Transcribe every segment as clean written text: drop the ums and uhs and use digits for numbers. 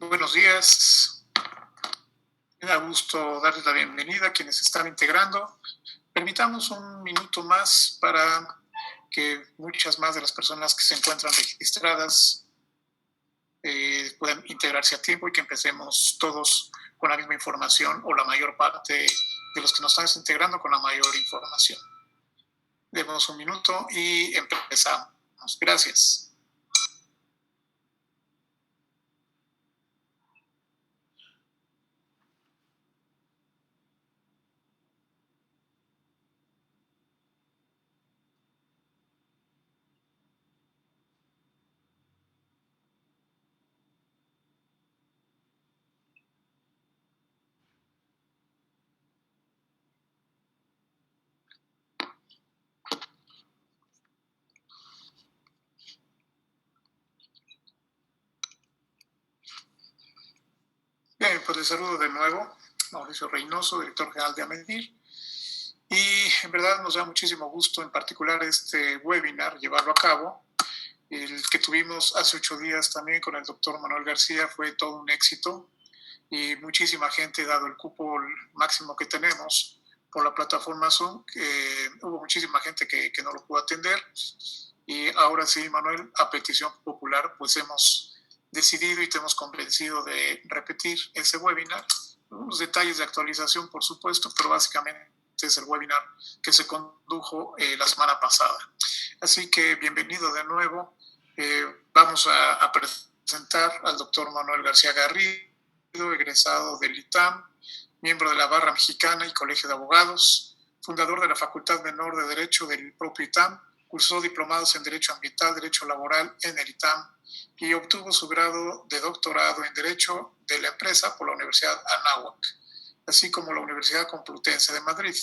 Buenos días. Me da gusto darles la bienvenida a quienes están integrando. Permitamos un minuto más para que muchas más de las personas que se encuentran registradas puedan integrarse a tiempo y que empecemos todos con la misma información o la mayor parte de los que nos están integrando con la mayor información. Demos un minuto y empezamos. Gracias. Bien, pues les saludo de nuevo. Mauricio Reynoso, director general de AMEDIR. Y en verdad nos da muchísimo gusto, en particular este webinar, llevarlo a cabo. El que tuvimos hace 8 días también con el doctor Manuel García fue todo un éxito y muchísima gente, dado el cupo máximo que tenemos por la plataforma Zoom, hubo muchísima gente que no lo pudo atender. Y ahora sí, Manuel, a petición popular, pues hemos decidido y te hemos convencido de repetir ese webinar. Unos detalles de actualización, por supuesto, pero básicamente es el webinar que se condujo la semana pasada. Así que bienvenido de nuevo. Vamos a presentar al doctor Manuel García Garrido, egresado del ITAM, miembro de la Barra Mexicana y Colegio de Abogados, fundador de la Facultad Menor de Derecho del propio ITAM, cursó diplomados en Derecho Ambiental, Derecho Laboral en el ITAM y obtuvo su grado de doctorado en Derecho de la Empresa por la Universidad Anáhuac, así como la Universidad Complutense de Madrid.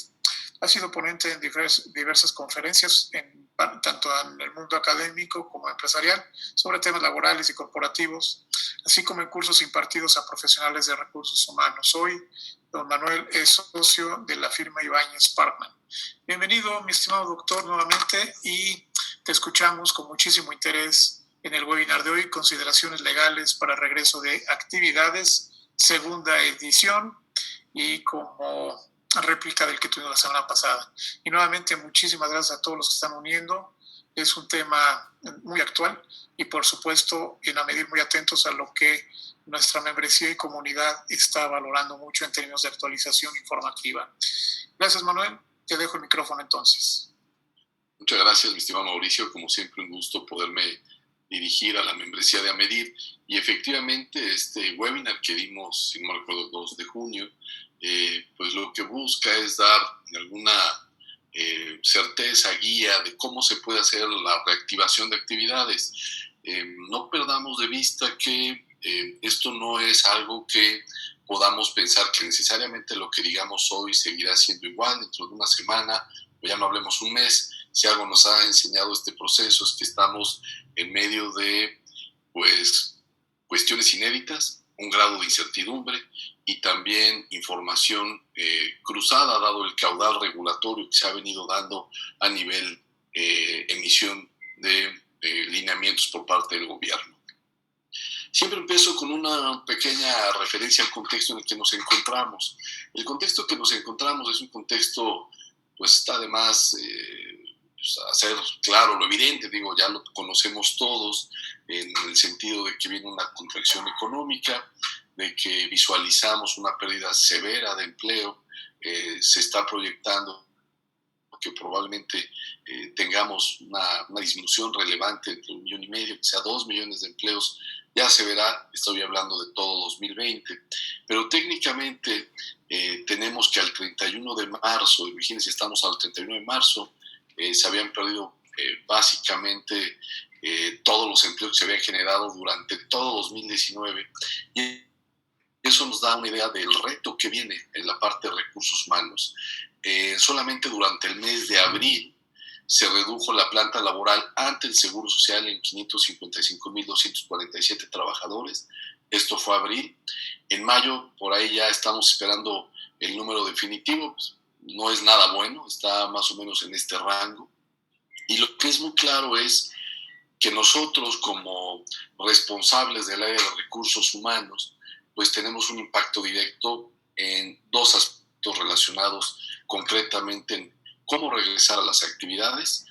Ha sido ponente en diversas conferencias, tanto en el mundo académico como empresarial, sobre temas laborales y corporativos, así como en cursos impartidos a profesionales de recursos humanos. Hoy, don Manuel es socio de la firma Ibáñez Partner. Bienvenido, mi estimado doctor, nuevamente, y te escuchamos con muchísimo interés en el webinar de hoy, Consideraciones Legales para Regreso de Actividades, segunda edición, y como réplica del que tuvimos la semana pasada. Y nuevamente, muchísimas gracias a todos los que están uniendo. Es un tema muy actual y, por supuesto, en a medir muy atentos a lo que nuestra membresía y comunidad está valorando mucho en términos de actualización informativa. Gracias, Manuel. Te dejo el micrófono entonces. Muchas gracias, mi estimado Mauricio. Como siempre, un gusto poderme dirigir a la membresía de AMEDIR. Y efectivamente, este webinar que dimos, si no me recuerdo, el 2 de junio, pues lo que busca es dar alguna certeza, guía de cómo se puede hacer la reactivación de actividades. No perdamos de vista que esto no es algo que podamos pensar que necesariamente lo que digamos hoy seguirá siendo igual dentro de una semana, o ya no hablemos un mes. Si algo nos ha enseñado este proceso es que estamos en medio de pues, cuestiones inéditas, un grado de incertidumbre y también información cruzada, dado el caudal regulatorio que se ha venido dando a nivel emisión de lineamientos por parte del gobierno. Siempre empiezo con una pequeña referencia al contexto en el que nos encontramos. El contexto que nos encontramos es un contexto, pues está de más hacer claro lo evidente, digo, ya lo conocemos todos, en el sentido de que viene una contracción económica, de que visualizamos una pérdida severa de empleo, se está proyectando que probablemente tengamos una disminución relevante entre 1,5 millones, quizá 2 millones de empleos, ya se verá, estoy hablando de todo 2020, pero técnicamente tenemos que al 31 de marzo, imagínense, estamos al 31 de marzo, se habían perdido básicamente todos los empleos que se habían generado durante todo 2019 y eso nos da una idea del reto que viene en la parte de recursos humanos. Solamente durante el mes de abril se redujo la planta laboral ante el Seguro Social en 555,247 trabajadores. Esto fue abril. En mayo, por ahí ya estamos esperando el número definitivo. Pues, no es nada bueno, está más o menos en este rango. Y lo que es muy claro es que nosotros como responsables del área de recursos humanos, pues tenemos un impacto directo en dos aspectos relacionados concretamente en cómo regresar a las actividades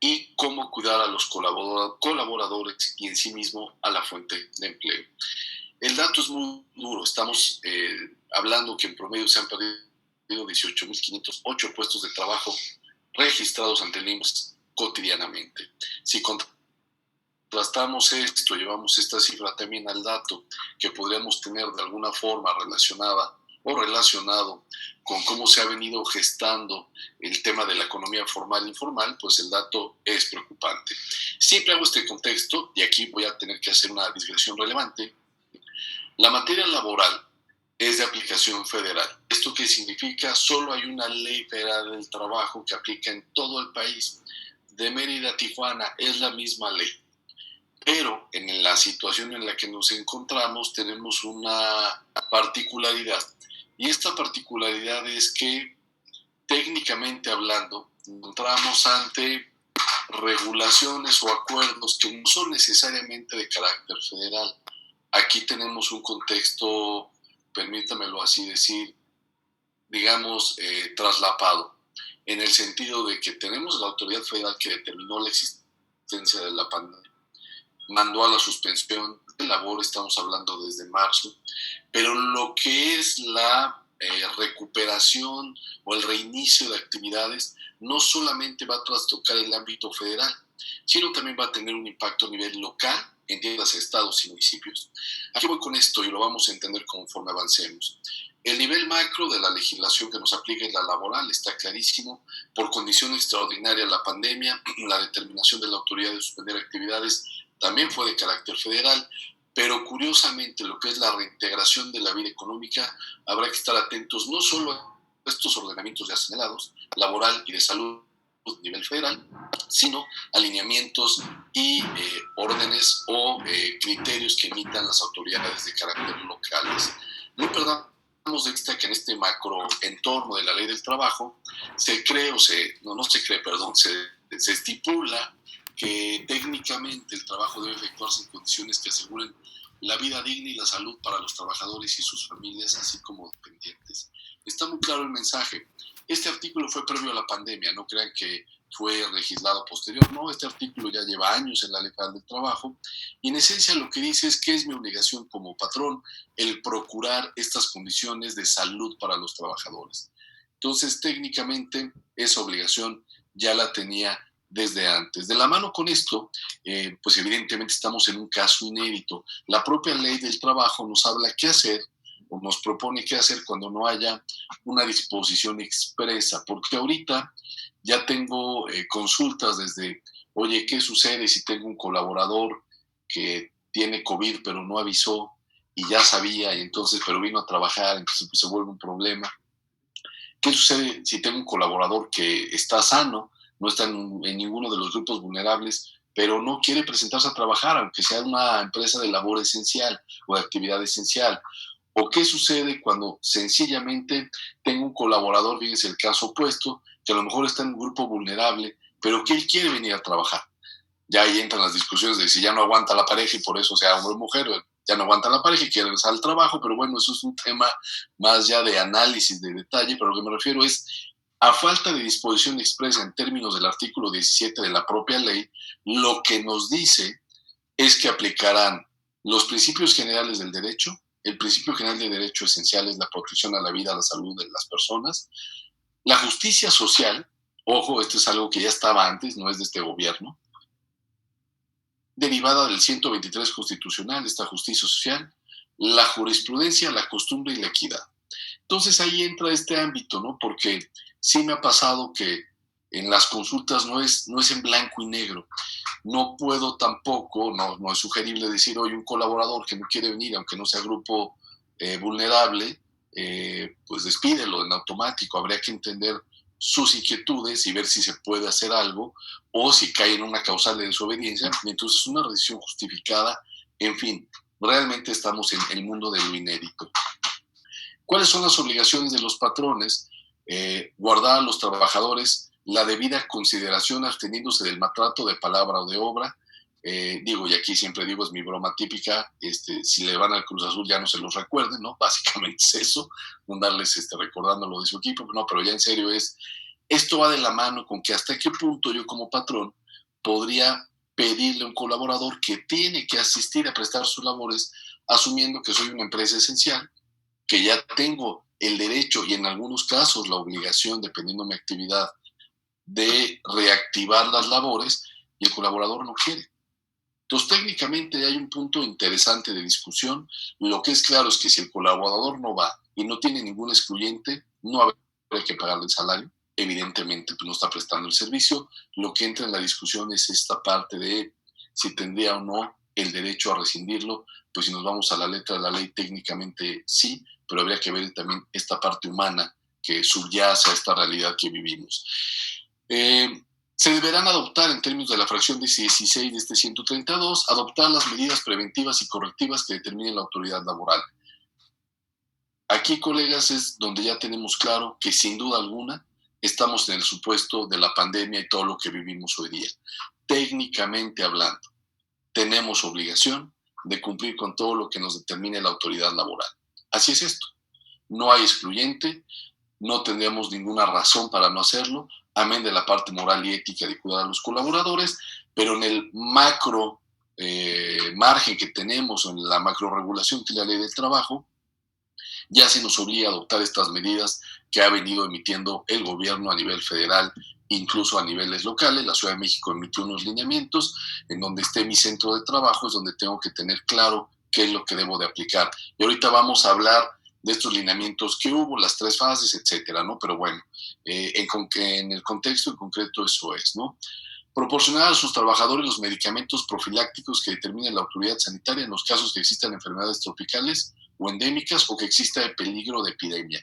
y cómo cuidar a los colaboradores y en sí mismo a la fuente de empleo. El dato es muy duro, estamos hablando que en promedio se han perdido 18.508 puestos de trabajo registrados ante el IMSS cotidianamente. Si contrastamos esto, llevamos esta cifra también al dato que podríamos tener de alguna forma relacionada o relacionado con cómo se ha venido gestando el tema de la economía formal e informal, pues el dato es preocupante. Siempre hago este contexto y aquí voy a tener que hacer una digresión relevante. La materia laboral es de aplicación federal. ¿Esto qué significa? Solo hay una ley federal del trabajo que aplica en todo el país. De Mérida a Tijuana es la misma ley. Pero en la situación en la que nos encontramos tenemos una particularidad. Y esta particularidad es que, técnicamente hablando, encontramos ante regulaciones o acuerdos que no son necesariamente de carácter federal. Aquí tenemos un contexto, permítamelo así decir, digamos, traslapado, en el sentido de que tenemos la autoridad federal que determinó la existencia de la pandemia, mandó a la suspensión de labor, estamos hablando desde marzo, pero lo que es la recuperación o el reinicio de actividades no solamente va a trastocar el ámbito federal, sino también va a tener un impacto a nivel local, entiendas estados y municipios. Aquí voy con esto y lo vamos a entender conforme avancemos. El nivel macro de la legislación que nos aplica en la laboral está clarísimo. Por condición extraordinaria la pandemia, la determinación de la autoridad de suspender actividades también fue de carácter federal, pero curiosamente lo que es la reintegración de la vida económica, habrá que estar atentos no solo a estos ordenamientos ya señalados, laboral y de salud a nivel federal, sino alineamientos y órdenes o criterios que emitan las autoridades de carácter locales. No perdamos de vista que en este macro entorno de la ley del trabajo se estipula que técnicamente el trabajo debe efectuarse en condiciones que aseguren la vida digna y la salud para los trabajadores y sus familias, así como dependientes. Está muy claro el mensaje. Este artículo fue previo a la pandemia, no crean que fue legislado posterior, no, este artículo ya lleva años en la Ley Federal del Trabajo y en esencia lo que dice es que es mi obligación como patrón el procurar estas condiciones de salud para los trabajadores. Entonces, técnicamente, esa obligación ya la tenía desde antes. De la mano con esto, pues evidentemente estamos en un caso inédito. La propia Ley del Trabajo nos habla qué hacer o nos propone qué hacer cuando no haya una disposición expresa, porque ahorita ya tengo consultas desde, oye, ¿qué sucede si tengo un colaborador que tiene COVID pero no avisó y ya sabía y entonces, pero vino a trabajar, entonces pues, se vuelve un problema? ¿Qué sucede si tengo un colaborador que está sano, no está en ninguno de los grupos vulnerables, pero no quiere presentarse a trabajar, aunque sea una empresa de labor esencial o de actividad esencial? ¿O qué sucede cuando sencillamente tengo un colaborador, fíjense el caso opuesto, que a lo mejor está en un grupo vulnerable, pero que él quiere venir a trabajar? Ya ahí entran las discusiones de si ya no aguanta la pareja y por eso sea hombre o mujer, ya no aguanta la pareja y quiere regresar al trabajo, pero bueno, eso es un tema más ya de análisis, de detalle, pero lo que me refiero es, a falta de disposición expresa en términos del artículo 17 de la propia ley, lo que nos dice es que aplicarán los principios generales del derecho. El principio general de derecho esencial es la protección a la vida, a la salud de las personas. La justicia social, ojo, esto es algo que ya estaba antes, no es de este gobierno, derivada del 123 constitucional, esta justicia social, la jurisprudencia, la costumbre y la equidad. Entonces ahí entra este ámbito, ¿no? Porque sí me ha pasado que en las consultas no es en blanco y negro. No puedo tampoco, no es sugerible decir, oye, un colaborador que no quiere venir, aunque no sea grupo vulnerable, pues despídelo en automático. Habría que entender sus inquietudes y ver si se puede hacer algo o si cae en una causal de desobediencia, entonces una decisión justificada. En fin, realmente estamos en el mundo de lo inédito. ¿Cuáles son las obligaciones de los patrones? Guardar a los trabajadores la debida consideración absteniéndose del maltrato de palabra o de obra, Digo, y aquí siempre digo, es mi broma típica, si le van al Cruz Azul ya no se los recuerden, ¿no? Básicamente es eso, no darles recordando lo de su equipo, no, pero ya en serio esto va de la mano con que hasta qué punto yo como patrón podría pedirle a un colaborador que tiene que asistir a prestar sus labores, asumiendo que soy una empresa esencial, que ya tengo el derecho y en algunos casos la obligación, dependiendo de mi actividad, de reactivar las labores, y el colaborador no quiere. Entonces, técnicamente hay un punto interesante de discusión. Lo que es claro es que si el colaborador no va y no tiene ningún excluyente, no habría que pagarle el salario. Evidentemente, pues no está prestando el servicio. Lo que entra en la discusión es esta parte de si tendría o no el derecho a rescindirlo. Pues si nos vamos a la letra de la ley, técnicamente sí, pero habría que ver también esta parte humana que subyace a esta realidad que vivimos. Se deberán adoptar, en términos de la fracción 16 de este 132, adoptar las medidas preventivas y correctivas que determine la autoridad laboral. Aquí, colegas, es donde ya tenemos claro que sin duda alguna estamos en el supuesto de la pandemia y todo lo que vivimos hoy día. Técnicamente hablando, tenemos obligación de cumplir con todo lo que nos determine la autoridad laboral. Así es esto. No hay excluyente, no tendríamos ninguna razón para no hacerlo, amén de la parte moral y ética de cuidar a los colaboradores, pero en el macro margen que tenemos, en la macro regulación que es la ley del trabajo, ya se nos obliga a adoptar estas medidas que ha venido emitiendo el gobierno a nivel federal, incluso a niveles locales. La Ciudad de México emitió unos lineamientos en donde esté mi centro de trabajo, es donde tengo que tener claro qué es lo que debo de aplicar. Y ahorita vamos a hablar de estos lineamientos que hubo, las 3 fases, etcétera, ¿no? Pero bueno, en el contexto en concreto eso es, ¿no? Proporcionar a sus trabajadores los medicamentos profilácticos que determine la autoridad sanitaria en los casos que existan enfermedades tropicales o endémicas o que exista el peligro de epidemia.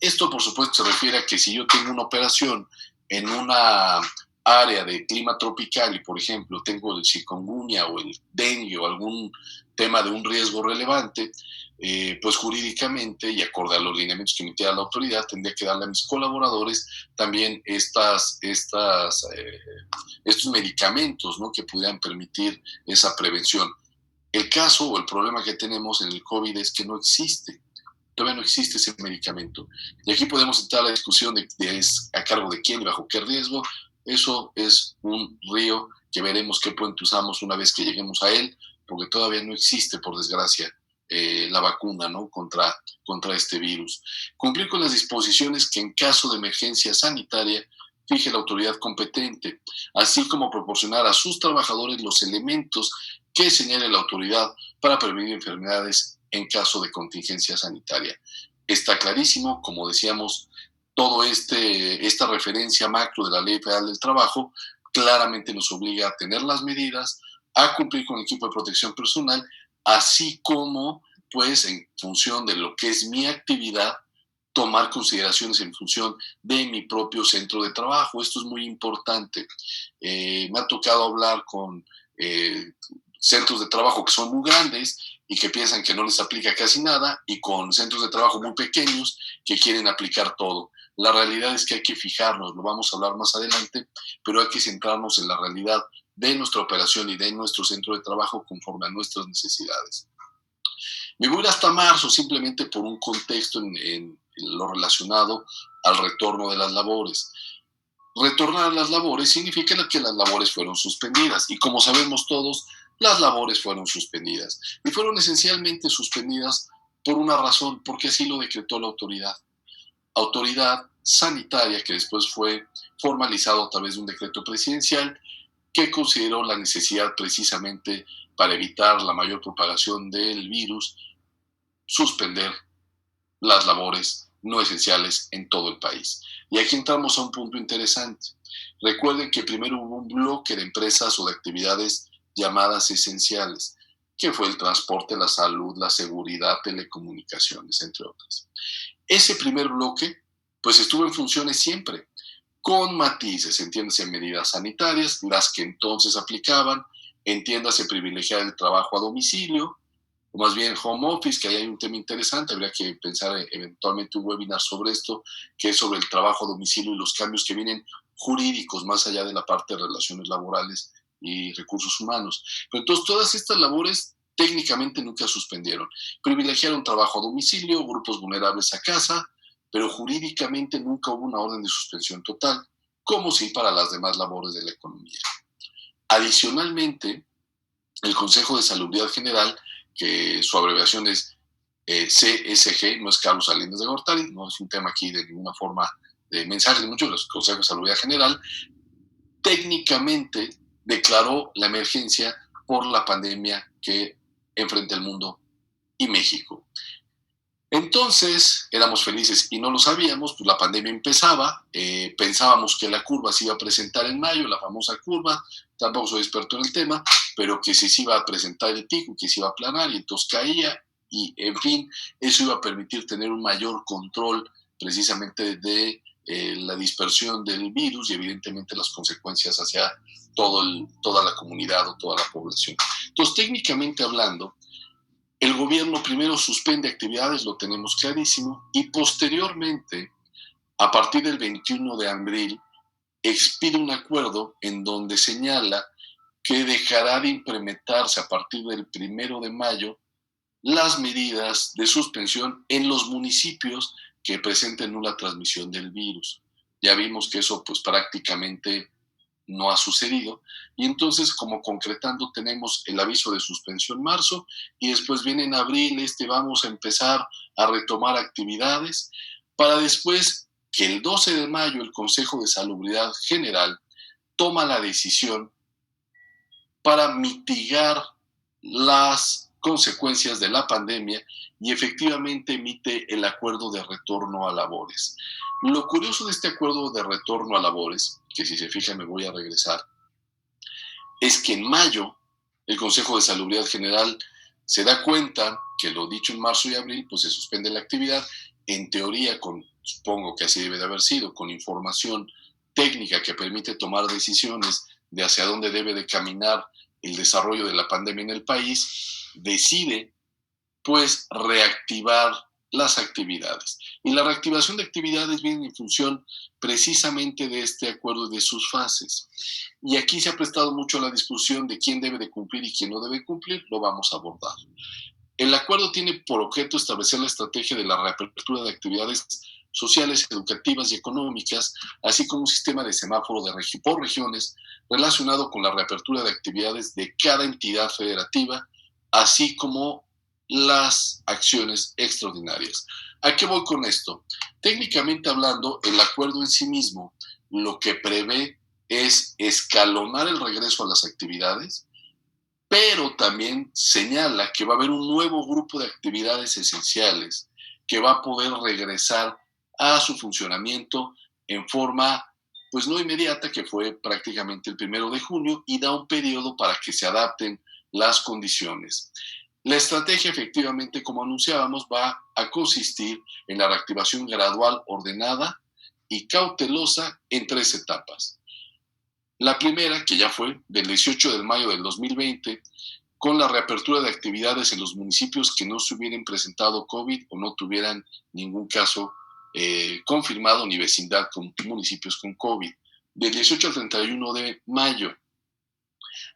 Esto, por supuesto, se refiere a que si yo tengo una operación en una área de clima tropical y, por ejemplo, tengo el chikungunya o el dengue o algún tema de un riesgo relevante, pues jurídicamente y acorde a los lineamientos que emitiera la autoridad, tendría que darle a mis colaboradores también estos medicamentos, ¿no?, que pudieran permitir esa prevención. El caso o el problema que tenemos en el COVID es que no existe. Todavía no existe ese medicamento. Y aquí podemos entrar a la discusión de es a cargo de quién y bajo qué riesgo. Eso es un río que veremos qué puente usamos una vez que lleguemos a él, porque todavía no existe, por desgracia, la vacuna, ¿no?, contra este virus. Cumplir con las disposiciones que en caso de emergencia sanitaria fije la autoridad competente, así como proporcionar a sus trabajadores los elementos que señale la autoridad para prevenir enfermedades en caso de contingencia sanitaria. Está clarísimo, como decíamos, todo esta referencia macro de la Ley Federal del Trabajo claramente nos obliga a tener las medidas, a cumplir con el equipo de protección personal, así como, pues, en función de lo que es mi actividad, tomar consideraciones en función de mi propio centro de trabajo. Esto es muy importante. Me ha tocado hablar con centros de trabajo que son muy grandes y que piensan que no les aplica casi nada, y con centros de trabajo muy pequeños que quieren aplicar todo. La realidad es que hay que fijarnos, lo vamos a hablar más adelante, pero hay que centrarnos en la realidad de nuestra operación y de nuestro centro de trabajo conforme a nuestras necesidades. Me voy hasta marzo simplemente por un contexto en lo relacionado al retorno de las labores. Retornar a las labores significa que las labores fueron suspendidas, y como sabemos todos, las labores fueron suspendidas, y fueron esencialmente suspendidas por una razón, porque así lo decretó la autoridad sanitaria, que después fue formalizado a través de un decreto presidencial que consideró la necesidad, precisamente para evitar la mayor propagación del virus, suspender las labores no esenciales en todo el país. Y aquí entramos a un punto interesante. Recuerden que primero hubo un bloque de empresas o de actividades llamadas esenciales, que fue el transporte, la salud, la seguridad, telecomunicaciones, entre otras. Ese primer bloque, pues, estuvo en funciones siempre, con matices, entiéndase, medidas sanitarias, las que entonces aplicaban, entiéndase, privilegiar el trabajo a domicilio, o más bien home office, que ahí hay un tema interesante, habría que pensar eventualmente un webinar sobre esto, que es sobre el trabajo a domicilio y los cambios que vienen jurídicos, más allá de la parte de relaciones laborales y Recursos Humanos. Pero entonces todas estas labores técnicamente nunca suspendieron. Privilegiaron trabajo a domicilio, grupos vulnerables a casa, pero jurídicamente nunca hubo una orden de suspensión total, como sí para las demás labores de la economía. Adicionalmente, el Consejo de Salubridad General, que su abreviación es CSG, no es Carlos Salinas de Gortari, no es un tema aquí de ninguna forma de mensaje de muchos, el Consejo de Salubridad General, técnicamente declaró la emergencia por la pandemia que enfrenta el mundo y México. Entonces, éramos felices y no lo sabíamos, pues la pandemia empezaba, pensábamos que la curva se iba a presentar en mayo, la famosa curva, tampoco soy experto en el tema, pero que se iba a presentar el pico, que se iba a aplanar y entonces caía y, en fin, eso iba a permitir tener un mayor control precisamente de la dispersión del virus y evidentemente las consecuencias hacia toda la comunidad o toda la población. Entonces, técnicamente hablando, el gobierno primero suspende actividades, lo tenemos clarísimo, y posteriormente, a partir del 21 de abril, expide un acuerdo en donde señala que dejará de implementarse a partir del 1 de mayo las medidas de suspensión en los municipios que presenten nula transmisión del virus. Ya vimos que eso pues prácticamente no ha sucedido, y entonces como concretando tenemos el aviso de suspensión en marzo y después viene en abril vamos a empezar a retomar actividades para después que el 12 de mayo el Consejo de Salubridad General toma la decisión para mitigar las consecuencias de la pandemia y efectivamente emite el acuerdo de retorno a labores. Lo curioso de este acuerdo de retorno a labores, que si se fijan me voy a regresar, es que en mayo el Consejo de Salubridad General se da cuenta que lo dicho en marzo y abril, pues se suspende la actividad, en teoría, supongo que así debe de haber sido, con información técnica que permite tomar decisiones de hacia dónde debe de caminar el desarrollo de la pandemia en el país, decide pues reactivar las actividades. Y la reactivación de actividades viene en función precisamente de este acuerdo y de sus fases. Y aquí se ha prestado mucho la discusión de quién debe de cumplir y quién no debe cumplir, lo vamos a abordar. El acuerdo tiene por objeto establecer la estrategia de la reapertura de actividades sociales, educativas y económicas, así como un sistema de semáforo por regiones relacionado con la reapertura de actividades de cada entidad federativa, así como las acciones extraordinarias. ¿A qué voy con esto? Técnicamente hablando, el acuerdo en sí mismo lo que prevé es escalonar el regreso a las actividades, pero también señala que va a haber un nuevo grupo de actividades esenciales que va a poder regresar a su funcionamiento en forma, pues no inmediata, que fue prácticamente el 1 de junio, y da un periodo para que se adapten las condiciones. La estrategia, efectivamente, como anunciábamos, va a consistir en la reactivación gradual, ordenada y cautelosa en 3 etapas. La primera, que ya fue del 18 de mayo del 2020, con la reapertura de actividades en los municipios que no se hubieran presentado COVID o no tuvieran ningún caso confirmado ni vecindad con municipios con COVID. Del 18 al 31 de mayo.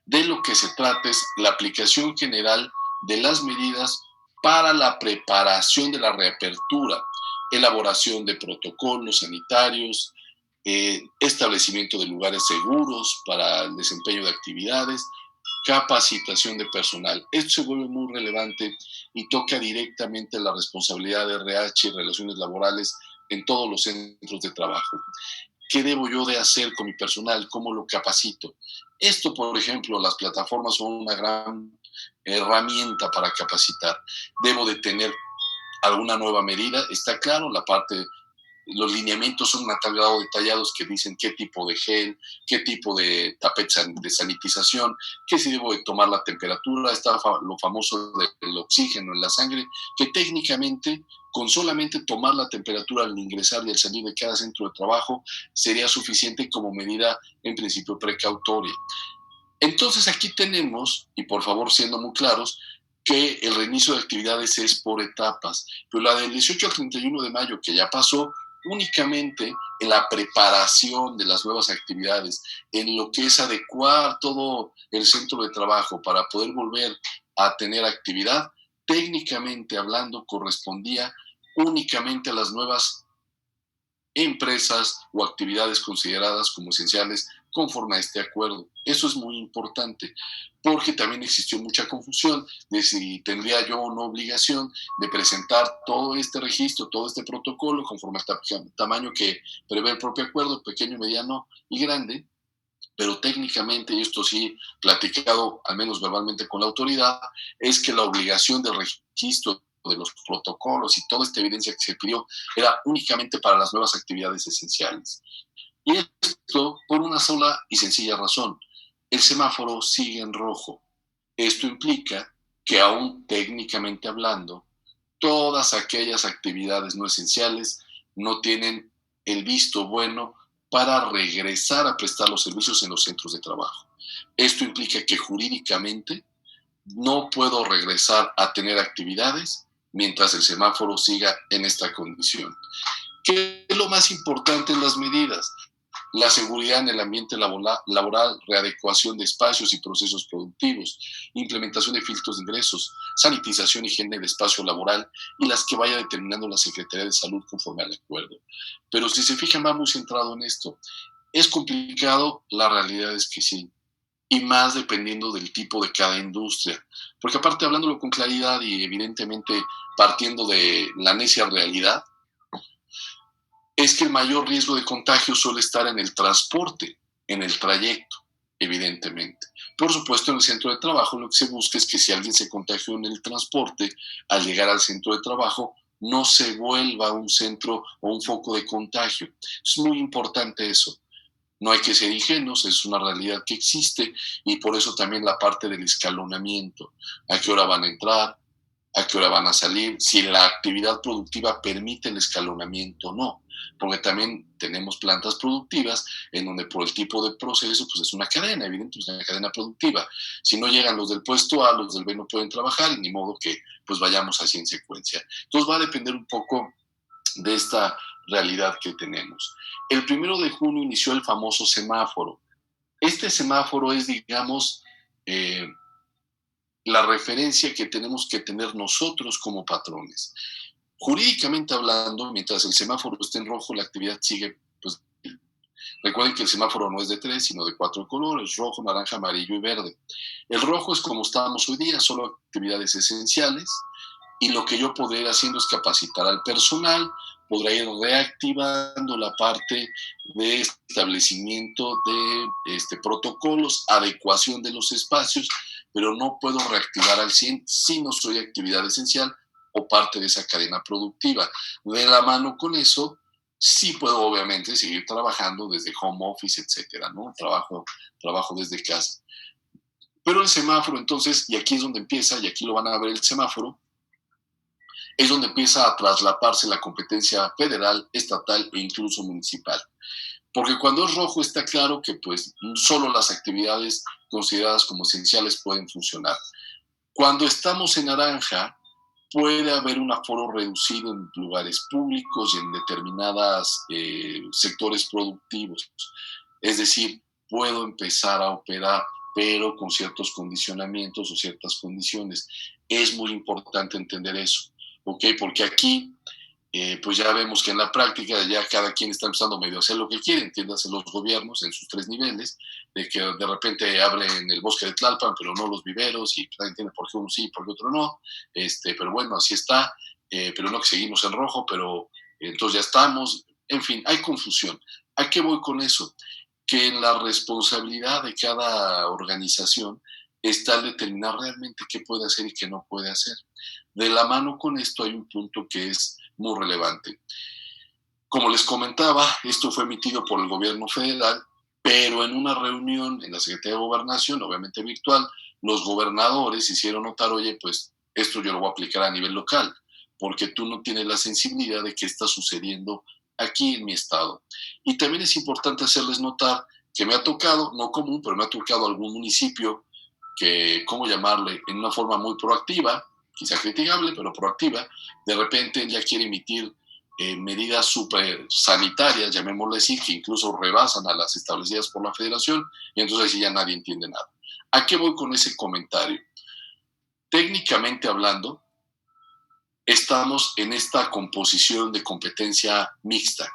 De lo que se trata es la aplicación general de las medidas para la preparación de la reapertura, elaboración de protocolos sanitarios, establecimiento de lugares seguros para el desempeño de actividades, capacitación de personal. Esto se vuelve muy relevante y toca directamente la responsabilidad de RH y relaciones laborales en todos los centros de trabajo. ¿Qué debo yo de hacer con mi personal? ¿Cómo lo capacito? Esto, por ejemplo, las plataformas son una gran herramienta para capacitar. Debo de tener alguna nueva medida. Está claro, los lineamientos son a tal grado detallados que dicen qué tipo de gel, qué tipo de tapete de sanitización, que si debo de tomar la temperatura, está lo famoso del oxígeno en la sangre, que técnicamente con solamente tomar la temperatura al ingresar y al salir de cada centro de trabajo sería suficiente como medida en principio precautoria. Entonces aquí tenemos, y por favor siendo muy claros, que el reinicio de actividades es por etapas, pero la del 18 al 31 de mayo que ya pasó, únicamente en la preparación de las nuevas actividades, en lo que es adecuar todo el centro de trabajo para poder volver a tener actividad, técnicamente hablando, correspondía únicamente a las nuevas empresas o actividades consideradas como esenciales conforme a este acuerdo. Eso es muy importante, porque también existió mucha confusión de si tendría yo una obligación de presentar todo este registro, todo este protocolo conforme al tamaño que prevé el propio acuerdo, pequeño, mediano y grande, pero técnicamente, y esto sí platicado al menos verbalmente con la autoridad, es que la obligación del registro de los protocolos y toda esta evidencia que se pidió era únicamente para las nuevas actividades esenciales. Y esto por una sola y sencilla razón. El semáforo sigue en rojo. Esto implica que aún técnicamente hablando, todas aquellas actividades no esenciales no tienen el visto bueno para regresar a prestar los servicios en los centros de trabajo. Esto implica que jurídicamente no puedo regresar a tener actividades mientras el semáforo siga en esta condición. ¿Qué es lo más importante en las medidas? La seguridad en el ambiente laboral, readecuación de espacios y procesos productivos, implementación de filtros de ingresos, sanitización y higiene de espacio laboral y las que vaya determinando la Secretaría de Salud conforme al acuerdo. Pero si se fijan, va muy centrado en esto. ¿Es complicado? La realidad es que sí, y más dependiendo del tipo de cada industria. Porque aparte, hablándolo con claridad y evidentemente partiendo de la necia realidad, es que el mayor riesgo de contagio suele estar en el transporte, en el trayecto, evidentemente. Por supuesto, en el centro de trabajo lo que se busca es que si alguien se contagió en el transporte, al llegar al centro de trabajo, no se vuelva un centro o un foco de contagio. Es muy importante eso. No hay que ser ingenuos, es una realidad que existe y por eso también la parte del escalonamiento. ¿A qué hora van a entrar? ¿A qué hora van a salir? Si la actividad productiva permite el escalonamiento o no. Porque también tenemos plantas productivas en donde por el tipo de proceso, pues es una cadena, evidentemente es una cadena productiva. Si no llegan los del puesto A, los del B no pueden trabajar y ni modo que pues vayamos así en secuencia. Entonces va a depender un poco de esta realidad que tenemos. El 1 de junio inició el famoso semáforo. Este semáforo es, digamos, la referencia que tenemos que tener nosotros como patrones. Jurídicamente hablando, mientras el semáforo esté en rojo, la actividad sigue. Pues, recuerden que el semáforo no es de 3, sino de 4 colores: rojo, naranja, amarillo y verde. El rojo es como estamos hoy día, solo actividades esenciales, y lo que yo podré ir haciendo es capacitar al personal, podrá ir reactivando la parte de establecimiento de protocolos, adecuación de los espacios, pero no puedo reactivar al 100 si no soy actividad esencial o parte de esa cadena productiva. De la mano con eso, sí puedo obviamente seguir trabajando desde home office, etcétera, ¿no? Trabajo desde casa. Pero el semáforo, entonces, y aquí es donde empieza, y aquí lo van a ver el semáforo, es donde empieza a traslaparse la competencia federal, estatal e incluso municipal. Porque cuando es rojo está claro que pues solo las actividades consideradas como esenciales pueden funcionar. Cuando estamos en naranja, puede haber un aforo reducido en lugares públicos y en determinados sectores productivos. Es decir, puedo empezar a operar, pero con ciertos condicionamientos o ciertas condiciones. Es muy importante entender eso, ¿ok? Porque aquí, pues ya vemos que en la práctica ya cada quien está empezando medio a hacer lo que quiere, entiéndase los gobiernos en sus 3 niveles, de que de repente abren el bosque de Tlalpan, pero no los viveros, y nadie entiende por qué uno sí y por qué otro no, pero bueno, así está, pero no que seguimos en rojo, pero entonces ya estamos, en fin, hay confusión. ¿A qué voy con eso? Que en la responsabilidad de cada organización está el determinar realmente qué puede hacer y qué no puede hacer. De la mano con esto hay un punto que es muy relevante. Como les comentaba, esto fue emitido por el gobierno federal, pero en una reunión en la Secretaría de Gobernación, obviamente virtual, los gobernadores hicieron notar, oye, pues esto yo lo voy a aplicar a nivel local, porque tú no tienes la sensibilidad de qué está sucediendo aquí en mi estado. Y también es importante hacerles notar que me ha tocado, no común, pero me ha tocado algún municipio que, ¿cómo llamarle?, en una forma muy proactiva, quizá criticable, pero proactiva, de repente ya quiere emitir medidas super sanitarias, llamémosle así, que incluso rebasan a las establecidas por la Federación, y entonces ahí ya nadie entiende nada. ¿A qué voy con ese comentario? Técnicamente hablando, estamos en esta composición de competencia mixta,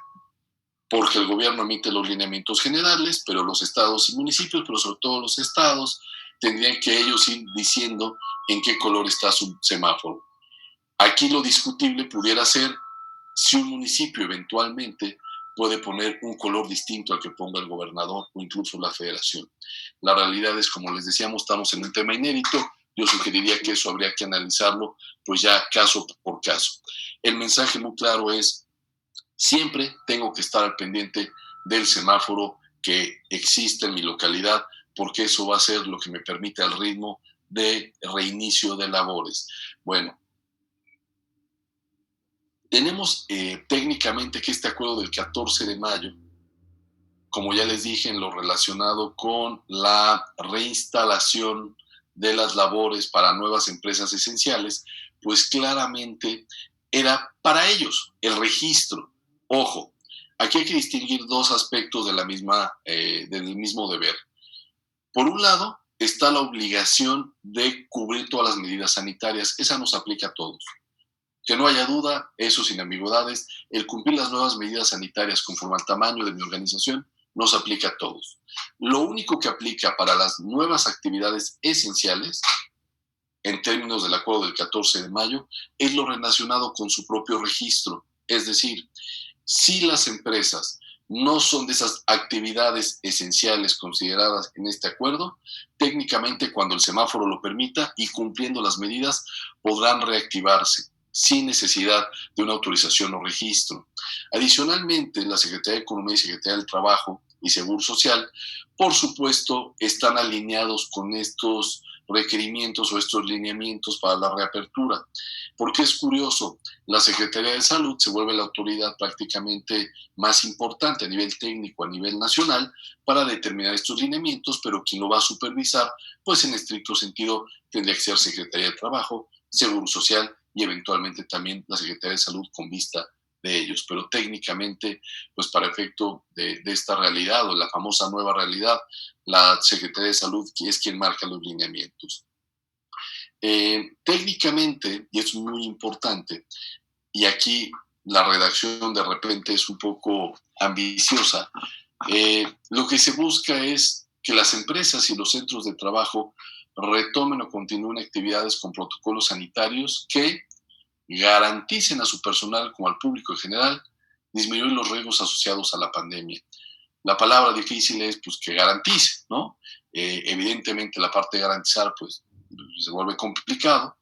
porque el gobierno emite los lineamientos generales, pero los estados y municipios, pero sobre todo los estados, tendrían que ellos ir diciendo en qué color está su semáforo. Aquí lo discutible pudiera ser si un municipio eventualmente puede poner un color distinto al que ponga el gobernador o incluso la federación. La realidad es, como les decíamos, estamos en un tema inédito. Yo sugeriría que eso habría que analizarlo, pues ya caso por caso. El mensaje muy claro es, siempre tengo que estar al pendiente del semáforo que existe en mi localidad, porque eso va a ser lo que me permite el ritmo de reinicio de labores. Bueno, tenemos técnicamente que este acuerdo del 14 de mayo, como ya les dije, en lo relacionado con la reinstalación de las labores para nuevas empresas esenciales, pues claramente era para ellos el registro. Ojo, aquí hay que distinguir dos aspectos de del mismo deber. Por un lado, está la obligación de cubrir todas las medidas sanitarias. Esa nos aplica a todos. Que no haya duda, eso sin ambigüedades, el cumplir las nuevas medidas sanitarias conforme al tamaño de mi organización nos aplica a todos. Lo único que aplica para las nuevas actividades esenciales, en términos del acuerdo del 14 de mayo, es lo relacionado con su propio registro. Es decir, si las empresas no son de esas actividades esenciales consideradas en este acuerdo, técnicamente cuando el semáforo lo permita y cumpliendo las medidas, podrán reactivarse sin necesidad de una autorización o registro. Adicionalmente, la Secretaría de Economía y Secretaría del Trabajo y Seguro Social, por supuesto, están alineados con estos requerimientos o estos lineamientos para la reapertura. Porque es curioso, la Secretaría de Salud se vuelve la autoridad prácticamente más importante a nivel técnico, a nivel nacional, para determinar estos lineamientos, pero quien lo va a supervisar, pues en estricto sentido tendría que ser Secretaría de Trabajo, Seguro Social y eventualmente también la Secretaría de Salud con vista de ellos. Pero técnicamente, pues para efecto de esta realidad o la famosa nueva realidad, la Secretaría de Salud es quien marca los lineamientos. Técnicamente, y es muy importante, y aquí la redacción de repente es un poco ambiciosa, lo que se busca es que las empresas y los centros de trabajo retomen o continúen actividades con protocolos sanitarios que garanticen a su personal como al público en general disminuir los riesgos asociados a la pandemia. La palabra difícil es pues que garantice, ¿no? Evidentemente la parte de garantizar pues se vuelve complicado.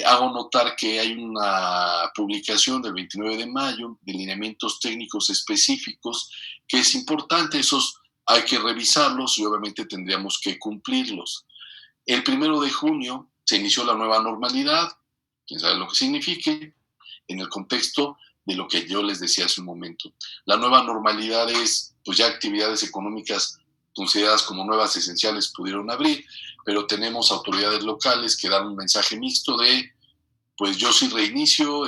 Hago notar que hay una publicación del 29 de mayo de lineamientos técnicos específicos que es importante, esos hay que revisarlos y obviamente tendríamos que cumplirlos. El 1 de junio se inició la nueva normalidad, quién sabe lo que signifique, en el contexto de lo que yo les decía hace un momento. La nueva normalidad es, pues ya actividades económicas consideradas como nuevas esenciales pudieron abrir, pero tenemos autoridades locales que dan un mensaje mixto de, pues yo sí reinicio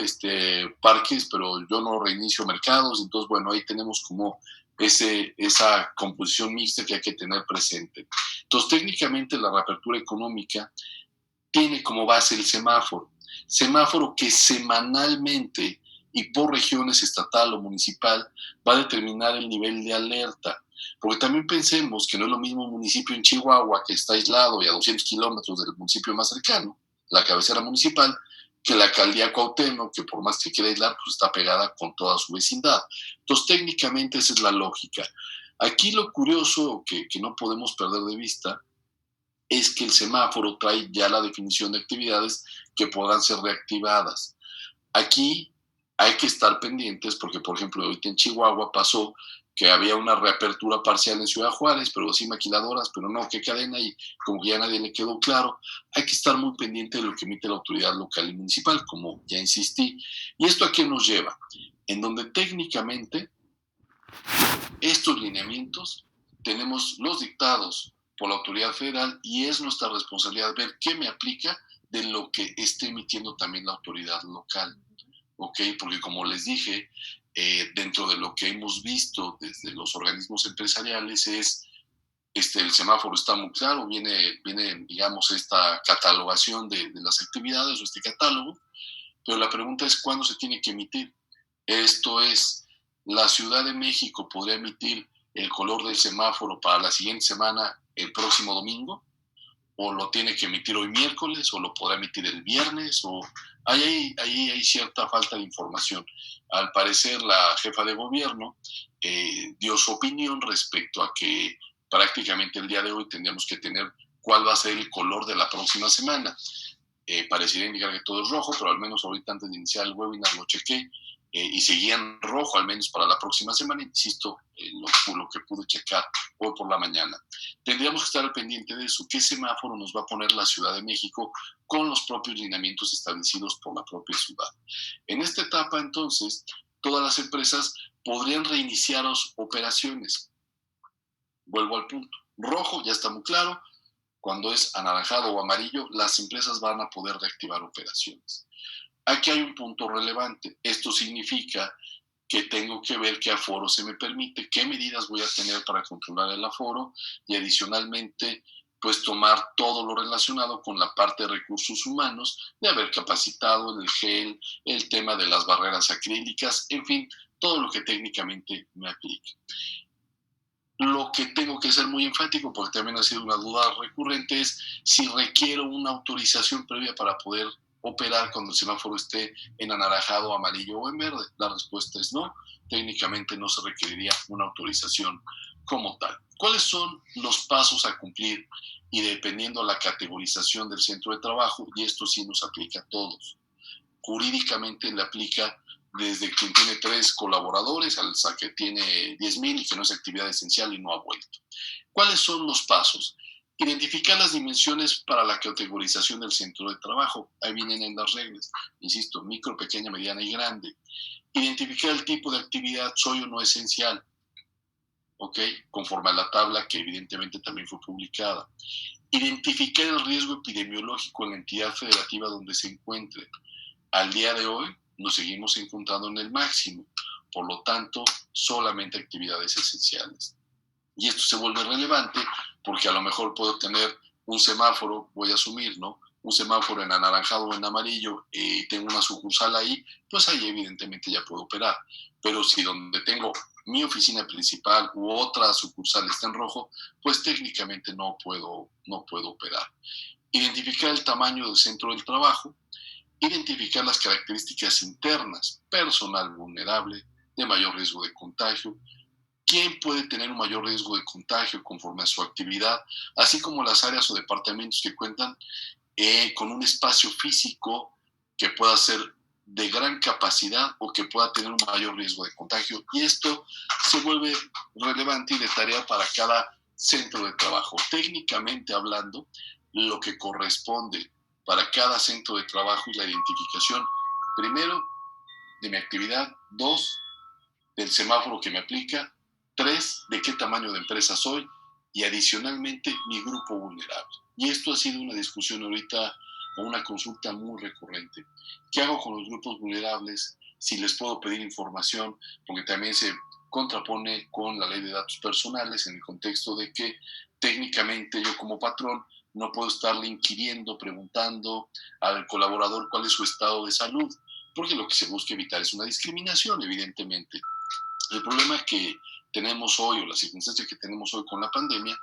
parques, pero yo no reinicio mercados. Entonces, bueno, ahí tenemos como esa composición mixta que hay que tener presente. Entonces, técnicamente la reapertura económica tiene como base el semáforo que semanalmente y por regiones estatal o municipal va a determinar el nivel de alerta. Porque también pensemos que no es lo mismo un municipio en Chihuahua que está aislado y a 200 kilómetros del municipio más cercano, la cabecera municipal, que la alcaldía Cuauhtémoc, que por más que quiera aislar, pues está pegada con toda su vecindad. Entonces, técnicamente esa es la lógica. Aquí lo curioso que no podemos perder de vista es que el semáforo trae ya la definición de actividades que podrán ser reactivadas. Aquí hay que estar pendientes porque, por ejemplo, ahorita en Chihuahua pasó que había una reapertura parcial en Ciudad Juárez, pero sí maquiladoras, pero no, qué cadena, y como que ya a nadie le quedó claro. Hay que estar muy pendiente de lo que emite la autoridad local y municipal, como ya insistí. ¿Y esto a qué nos lleva? En donde técnicamente estos lineamientos tenemos los dictados por la autoridad federal y es nuestra responsabilidad ver qué me aplica de lo que esté emitiendo también la autoridad local. ¿ok? Porque como les dije, dentro de lo que hemos visto desde los organismos empresariales es, el semáforo está muy claro, viene digamos, esta catalogación de las actividades o este catálogo, pero la pregunta es cuándo se tiene que emitir. Esto es, la Ciudad de México podría emitir el color del semáforo para la siguiente semana, el próximo domingo, o lo tiene que emitir hoy miércoles, o lo podrá emitir el viernes, o ahí hay cierta falta de información. Al parecer, la jefa de gobierno dio su opinión respecto a que prácticamente el día de hoy tendríamos que tener cuál va a ser el color de la próxima semana. Parecería indicar que todo es rojo, pero al menos ahorita antes de iniciar el webinar lo chequé y seguía en rojo, al menos para la próxima semana, insisto, lo que pude checar hoy por la mañana. Tendríamos que estar al pendiente de eso, qué semáforo nos va a poner la Ciudad de México con los propios lineamientos establecidos por la propia ciudad. En esta etapa, entonces, todas las empresas podrían reiniciar operaciones. Vuelvo al punto. Rojo ya está muy claro. Cuando es anaranjado o amarillo, las empresas van a poder reactivar operaciones. Aquí hay un punto relevante. Esto significa que tengo que ver qué aforo se me permite, qué medidas voy a tener para controlar el aforo y adicionalmente, pues tomar todo lo relacionado con la parte de recursos humanos, de haber capacitado el gel, el tema de las barreras acrílicas, en fin, todo lo que técnicamente me aplique. Lo que tengo que ser muy enfático, porque también ha sido una duda recurrente, es si requiero una autorización previa para poder operar cuando el semáforo esté en anaranjado, amarillo o en verde. La respuesta es no. Técnicamente no se requeriría una autorización como tal. ¿Cuáles son los pasos a cumplir? Y dependiendo de la categorización del centro de trabajo, y esto sí nos aplica a todos. Jurídicamente le aplica desde quien tiene 3 colaboradores hasta que tiene 10,000 y que no es actividad esencial y no ha vuelto. ¿Cuáles son los pasos? Identificar las dimensiones para la categorización del centro de trabajo. Ahí vienen en las reglas. Insisto, micro, pequeña, mediana y grande. Identificar el tipo de actividad, soy o no esencial. ¿Ok? Conforme a la tabla que evidentemente también fue publicada. Identificar el riesgo epidemiológico en la entidad federativa donde se encuentre. Al día de hoy nos seguimos encontrando en el máximo, por lo tanto, solamente actividades esenciales. Y esto se vuelve relevante porque a lo mejor puedo tener un semáforo, voy a asumir, ¿no? Un semáforo en anaranjado o en amarillo y tengo una sucursal ahí, pues ahí evidentemente ya puedo operar. Pero si donde tengo mi oficina principal u otra sucursal está en rojo, pues técnicamente no puedo operar. Identificar el tamaño del centro del trabajo, identificar las características internas, personal vulnerable, de mayor riesgo de contagio, quién puede tener un mayor riesgo de contagio conforme a su actividad, así como las áreas o departamentos que cuentan con un espacio físico que pueda ser de gran capacidad o que pueda tener un mayor riesgo de contagio. Y esto se vuelve relevante y de tarea para cada centro de trabajo. Técnicamente hablando, lo que corresponde para cada centro de trabajo es la identificación, primero, de mi actividad, 2, del semáforo que me aplica, 3, de qué tamaño de empresa soy y adicionalmente mi grupo vulnerable. Y esto ha sido una discusión ahorita o una consulta muy recurrente. ¿Qué hago con los grupos vulnerables? Si les puedo pedir información, porque también se contrapone con la ley de datos personales en el contexto de que técnicamente yo como patrón no puedo estarle inquiriendo, preguntando al colaborador cuál es su estado de salud, porque lo que se busca evitar es una discriminación, evidentemente. El problema que tenemos hoy, o la circunstancia que tenemos hoy con la pandemia,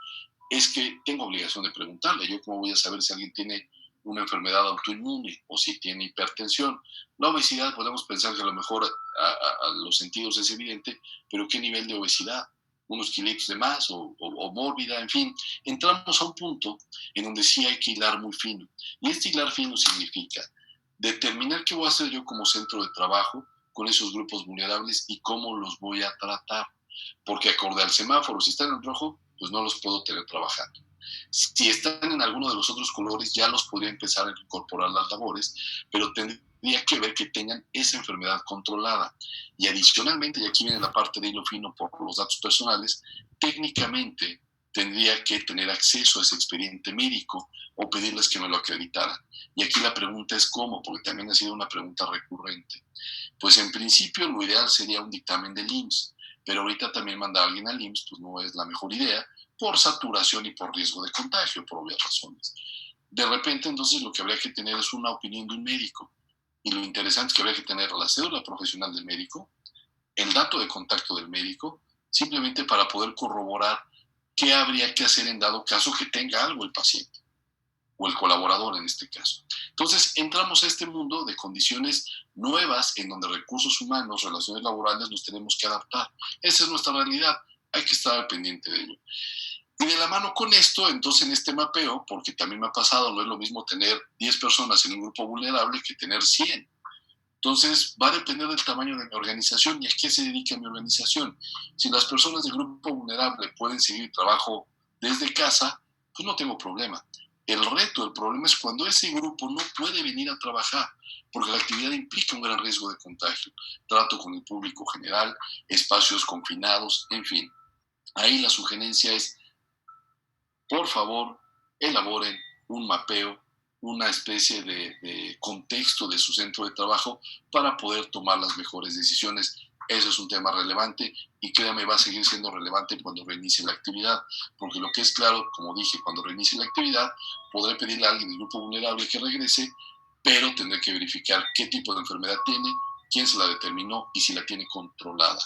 es que tengo obligación de preguntarle. Yo cómo voy a saber si alguien tiene una enfermedad autoinmune o si tiene hipertensión. La obesidad, podemos pensar que a lo mejor a los sentidos es evidente, pero ¿qué nivel de obesidad? Unos kilitos de más o mórbida, en fin. Entramos a un punto en donde sí hay que hilar muy fino. Y este hilar fino significa determinar qué voy a hacer yo como centro de trabajo con esos grupos vulnerables y cómo los voy a tratar. Porque acorde al semáforo, si están en rojo, pues no los puedo tener trabajando. Si están en alguno de los otros colores, ya los podría empezar a incorporar las labores, pero tendría que ver que tengan esa enfermedad controlada. Y adicionalmente, y aquí viene la parte de hilo fino por los datos personales, técnicamente tendría que tener acceso a ese expediente médico o pedirles que me lo acreditaran. Y aquí la pregunta es cómo, porque también ha sido una pregunta recurrente. Pues en principio lo ideal sería un dictamen del IMSS, pero ahorita también mandar a alguien al IMSS pues no es la mejor idea por saturación y por riesgo de contagio, por obvias razones. De repente entonces lo que habría que tener es una opinión de un médico. Y lo interesante es que habría que tener la cédula profesional del médico, el dato de contacto del médico, simplemente para poder corroborar qué habría que hacer en dado caso que tenga algo el paciente o el colaborador en este caso. Entonces entramos a este mundo de condiciones nuevas en donde recursos humanos, relaciones laborales nos tenemos que adaptar. Esa es nuestra realidad, hay que estar al pendiente de ello. Y de la mano con esto, entonces en este mapeo, porque también me ha pasado, no es lo mismo tener 10 personas en un grupo vulnerable que tener 100. Entonces va a depender del tamaño de mi organización y a qué se dedica mi organización. Si las personas del grupo vulnerable pueden seguir trabajo desde casa, pues no tengo problema. El reto, el problema es cuando ese grupo no puede venir a trabajar, porque la actividad implica un gran riesgo de contagio. Trato con el público general, espacios confinados, en fin. Ahí la sugerencia es, por favor, elaboren un mapeo, una especie de contexto de su centro de trabajo para poder tomar las mejores decisiones. Eso es un tema relevante y créame, va a seguir siendo relevante cuando reinicie la actividad, porque lo que es claro, como dije, cuando reinicie la actividad, podré pedirle a alguien del grupo vulnerable que regrese, pero tendré que verificar qué tipo de enfermedad tiene, quién se la determinó y si la tiene controlada.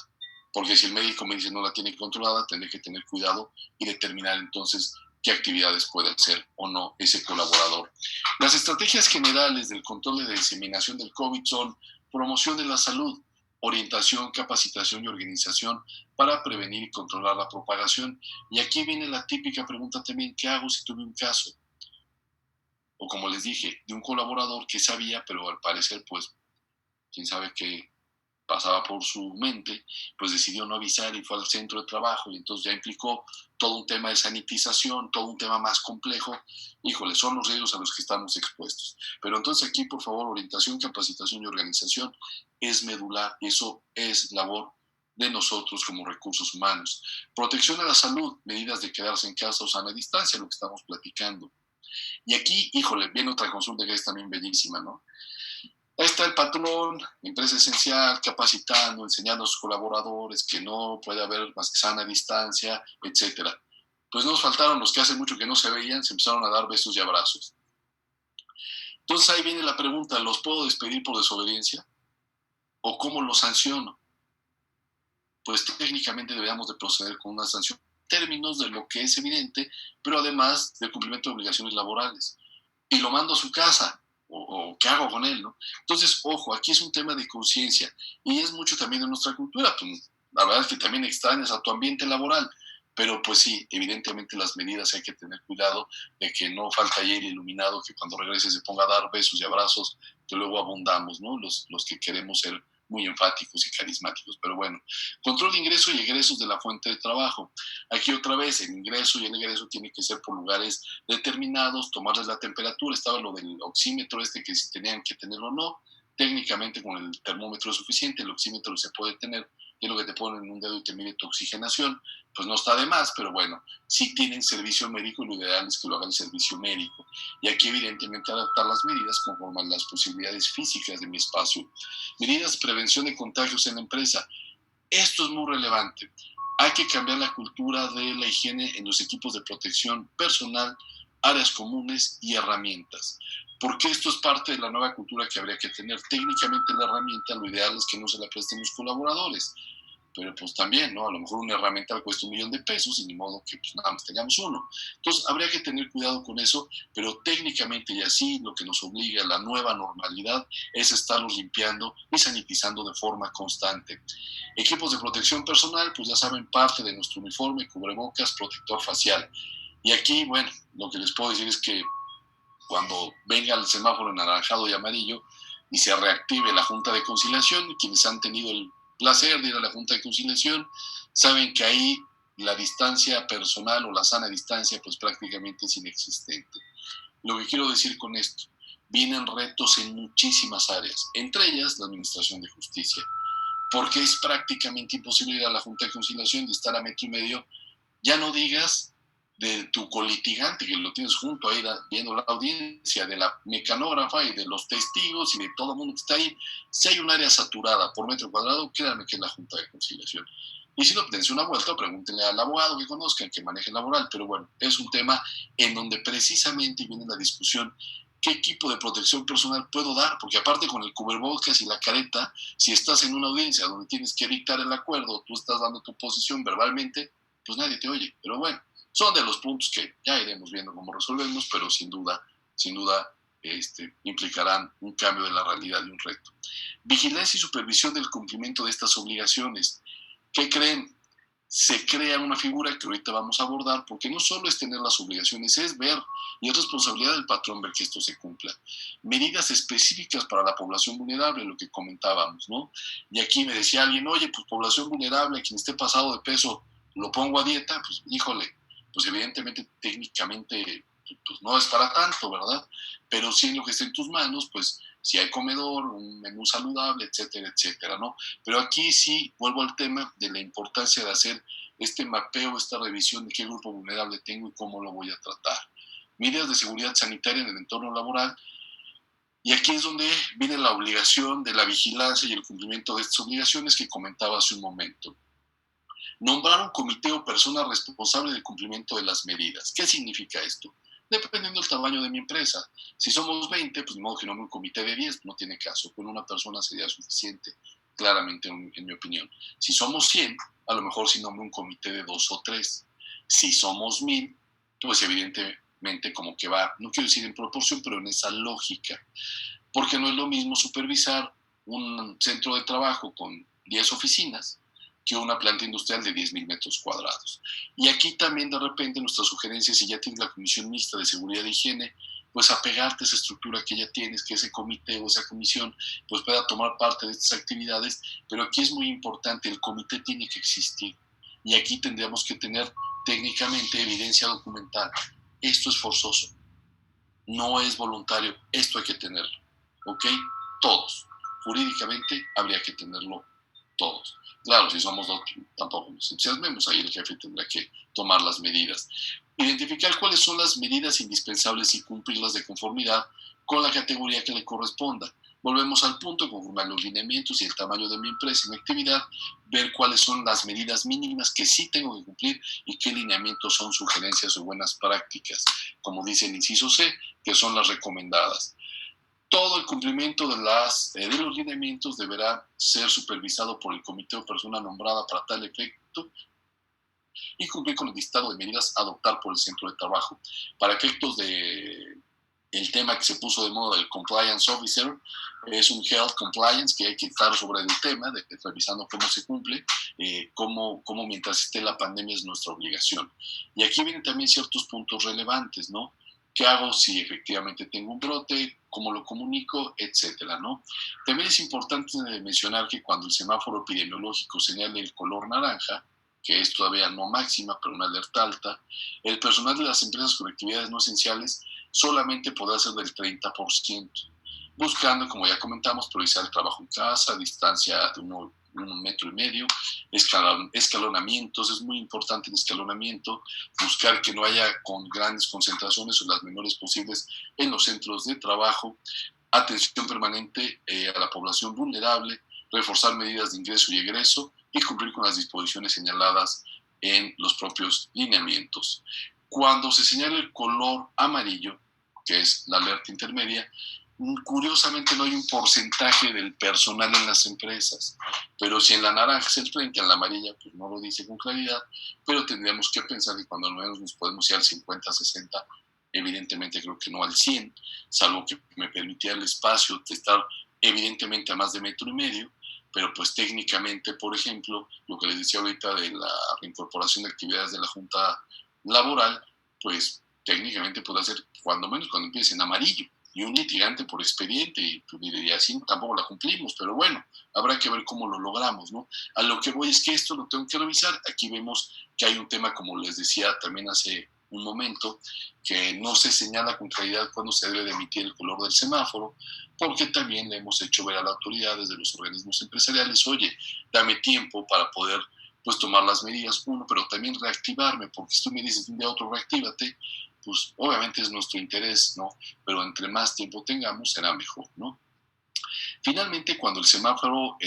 Porque si el médico me dice no la tiene controlada, tendré que tener cuidado y determinar entonces qué actividades puede hacer o no ese colaborador. Las estrategias generales del control de diseminación del COVID son promoción de la salud, orientación, capacitación y organización para prevenir y controlar la propagación. Y aquí viene la típica pregunta también, ¿qué hago si tuve un caso? O como les dije, de un colaborador que sabía, pero al parecer, pues, quién sabe qué pasaba por su mente, pues decidió no avisar y fue al centro de trabajo y entonces ya implicó todo un tema de sanitización, todo un tema más complejo. Híjole, son los riesgos a los que estamos expuestos. Pero entonces aquí, por favor, orientación, capacitación y organización es medular, eso es labor de nosotros como recursos humanos. Protección a la salud, medidas de quedarse en casa o sana distancia, lo que estamos platicando. Y aquí, híjole, viene otra consulta que es también bellísima, ¿no? Ahí está el patrón, empresa esencial, capacitando, enseñando a sus colaboradores que no puede haber más que sana distancia, etcétera. Pues nos faltaron los que hace mucho que no se veían, se empezaron a dar besos y abrazos. Entonces ahí viene la pregunta, ¿los puedo despedir por desobediencia? ¿O cómo los sanciono? Pues técnicamente deberíamos de proceder con una sanción en términos de lo que es evidente, pero además del cumplimiento de obligaciones laborales. Y lo mando a su casa. O qué hago con él, ¿no? Entonces, ojo, aquí es un tema de conciencia y es mucho también de nuestra cultura. Pues, la verdad es que también extrañas a tu ambiente laboral, pero pues sí, evidentemente las medidas hay que tener cuidado de que no falta ayer iluminado que cuando regrese se ponga a dar besos y abrazos, que luego abundamos, ¿no? Los que queremos ser muy enfáticos y carismáticos. Pero bueno, control de ingreso y egresos de la fuente de trabajo. Aquí otra vez, el ingreso y el egreso tiene que ser por lugares determinados, tomarles la temperatura. Estaba lo del oxímetro que si tenían que tenerlo o no. Técnicamente con el termómetro es suficiente, el oxímetro se puede tener, que es lo que te ponen en un dedo y te mide tu oxigenación, pues no está de más, pero bueno, si tienen servicio médico, lo ideal es que lo haga el servicio médico. Y aquí evidentemente adaptar las medidas conforme a las posibilidades físicas de mi espacio. Medidas de prevención de contagios en la empresa. Esto es muy relevante. Hay que cambiar la cultura de la higiene en los equipos de protección personal, áreas comunes y herramientas. Porque esto es parte de la nueva cultura que habría que tener. Técnicamente la herramienta, lo ideal es que no se la presten los colaboradores. Pero pues también, ¿no? A lo mejor una herramienta cuesta $1,000,000 y ni modo que pues nada más tengamos uno. Entonces habría que tener cuidado con eso, pero técnicamente y así lo que nos obliga a la nueva normalidad es estarlos limpiando y sanitizando de forma constante. Equipos de protección personal, pues ya saben, parte de nuestro uniforme, cubrebocas, protector facial. Y aquí, bueno, lo que les puedo decir es que cuando venga el semáforo anaranjado y amarillo y se reactive la Junta de Conciliación, quienes han tenido el placer de ir a la Junta de Conciliación saben que ahí la distancia personal o la sana distancia pues prácticamente es inexistente. Lo que quiero decir con esto, vienen retos en muchísimas áreas, entre ellas la administración de justicia, porque es prácticamente imposible ir a la Junta de Conciliación y estar a 1,5 metros, ya no digas de tu colitigante, que lo tienes junto ahí viendo la audiencia, de la mecanógrafa y de los testigos y de todo el mundo que está ahí. Si hay un área saturada por metro cuadrado, créanme que es la Junta de Conciliación. Y si no, dense una vuelta, pregúntenle al abogado que conozcan, que maneje laboral. Pero bueno, es un tema en donde precisamente viene la discusión: ¿qué equipo de protección personal puedo dar? Porque aparte, con el cubrebocas y la careta, si estás en una audiencia donde tienes que dictar el acuerdo, tú estás dando tu posición verbalmente, pues nadie te oye. Pero bueno, son de los puntos que ya iremos viendo cómo resolvemos, pero sin duda, implicarán un cambio de la realidad y un reto. Vigilancia y supervisión del cumplimiento de estas obligaciones. ¿Qué creen? Se crea una figura que ahorita vamos a abordar, porque no solo es tener las obligaciones, es ver, y es responsabilidad del patrón ver que esto se cumpla. Medidas específicas para la población vulnerable, lo que comentábamos, ¿no? Y aquí me decía alguien: oye, pues población vulnerable, quien esté pasado de peso, ¿lo pongo a dieta? Pues híjole, pues evidentemente técnicamente pues no es para tanto, ¿verdad? Pero sí, en lo que esté en tus manos, pues si hay comedor, un menú saludable, etcétera, etcétera, ¿no? Pero aquí sí vuelvo al tema de la importancia de hacer este mapeo, esta revisión de qué grupo vulnerable tengo y cómo lo voy a tratar. Medidas de seguridad sanitaria en el entorno laboral. Y aquí es donde viene la obligación de la vigilancia y el cumplimiento de estas obligaciones que comentaba hace un momento. Nombrar un comité o persona responsable del cumplimiento de las medidas. ¿Qué significa esto? Dependiendo del tamaño de mi empresa. Si somos 20, pues de modo que nombre un comité de 10, no tiene caso. Con una persona sería suficiente, claramente, en mi opinión. Si somos 100, a lo mejor sí nombre un comité de 2 o 3. Si somos 1000, pues evidentemente como que va, no quiero decir en proporción, pero en esa lógica. Porque no es lo mismo supervisar un centro de trabajo con 10 oficinas que una planta industrial de 10,000 metros cuadrados. Y aquí también de repente nuestra sugerencia, si ya tienes la Comisión Mixta de Seguridad e Higiene, pues apegarte a esa estructura que ya tienes, que ese comité o esa comisión pues pueda tomar parte de estas actividades. Pero aquí es muy importante, el comité tiene que existir. Y aquí tendríamos que tener técnicamente evidencia documental. Esto es forzoso, no es voluntario, esto hay que tenerlo, ¿ok? Todos. Jurídicamente habría que tenerlo todos. Claro, si somos dos, tampoco nos entusiasmemos, ahí el jefe tendrá que tomar las medidas. Identificar cuáles son las medidas indispensables y cumplirlas de conformidad con la categoría que le corresponda. Volvemos al punto: conforme a los lineamientos y el tamaño de mi empresa y mi actividad, ver cuáles son las medidas mínimas que sí tengo que cumplir y qué lineamientos son sugerencias o buenas prácticas, como dice el inciso C, que son las recomendadas. Todo el cumplimiento de los lineamientos deberá ser supervisado por el comité o persona nombrada para tal efecto y cumplir con el listado de medidas a adoptar por el centro de trabajo. Para efectos de el tema que se puso de moda del Compliance Officer, es un Health Compliance, que hay que estar sobre el tema, revisando cómo se cumple, cómo mientras esté la pandemia es nuestra obligación. Y aquí vienen también ciertos puntos relevantes, ¿no? ¿Qué hago si efectivamente tengo un brote? ¿Cómo lo comunico? Etcétera, ¿no? También es importante mencionar que cuando el semáforo epidemiológico señale el color naranja, que es todavía no máxima, pero una alerta alta, el personal de las empresas con actividades no esenciales solamente podrá ser del 30%, buscando, como ya comentamos, priorizar el trabajo en casa, distancia de 1,5 metros, escalonamientos, es muy importante el escalonamiento, buscar que no haya con grandes concentraciones o las menores posibles en los centros de trabajo, atención permanente a la población vulnerable, reforzar medidas de ingreso y egreso y cumplir con las disposiciones señaladas en los propios lineamientos. Cuando se señala el color amarillo, que es la alerta intermedia, curiosamente no hay un porcentaje del personal en las empresas, pero si en la naranja es el 30, en la amarilla pues no lo dice con claridad, pero tendríamos que pensar que cuando al menos nos podemos ir al 50, 60, evidentemente creo que no al 100, salvo que me permitiera el espacio de estar evidentemente a más de 1,5 metros, pero pues técnicamente, por ejemplo, lo que les decía ahorita de la reincorporación de actividades de la Junta Laboral, pues técnicamente podrá ser cuando menos cuando empiece en amarillo, y un litigante por expediente, y así tampoco la cumplimos, pero bueno, habrá que ver cómo lo logramos, ¿no? A lo que voy es que esto lo tengo que revisar. Aquí vemos que hay un tema, como les decía también hace un momento, que no se señala con claridad cuándo se debe de emitir el color del semáforo, porque también le hemos hecho ver a la autoridad desde los organismos empresariales: oye, dame tiempo para poder pues tomar las medidas, uno, pero también reactivarme, porque si tú me dices de un día a otro reactívate, pues obviamente es nuestro interés, ¿no? Pero entre más tiempo tengamos será mejor, ¿no? Finalmente, cuando el semáforo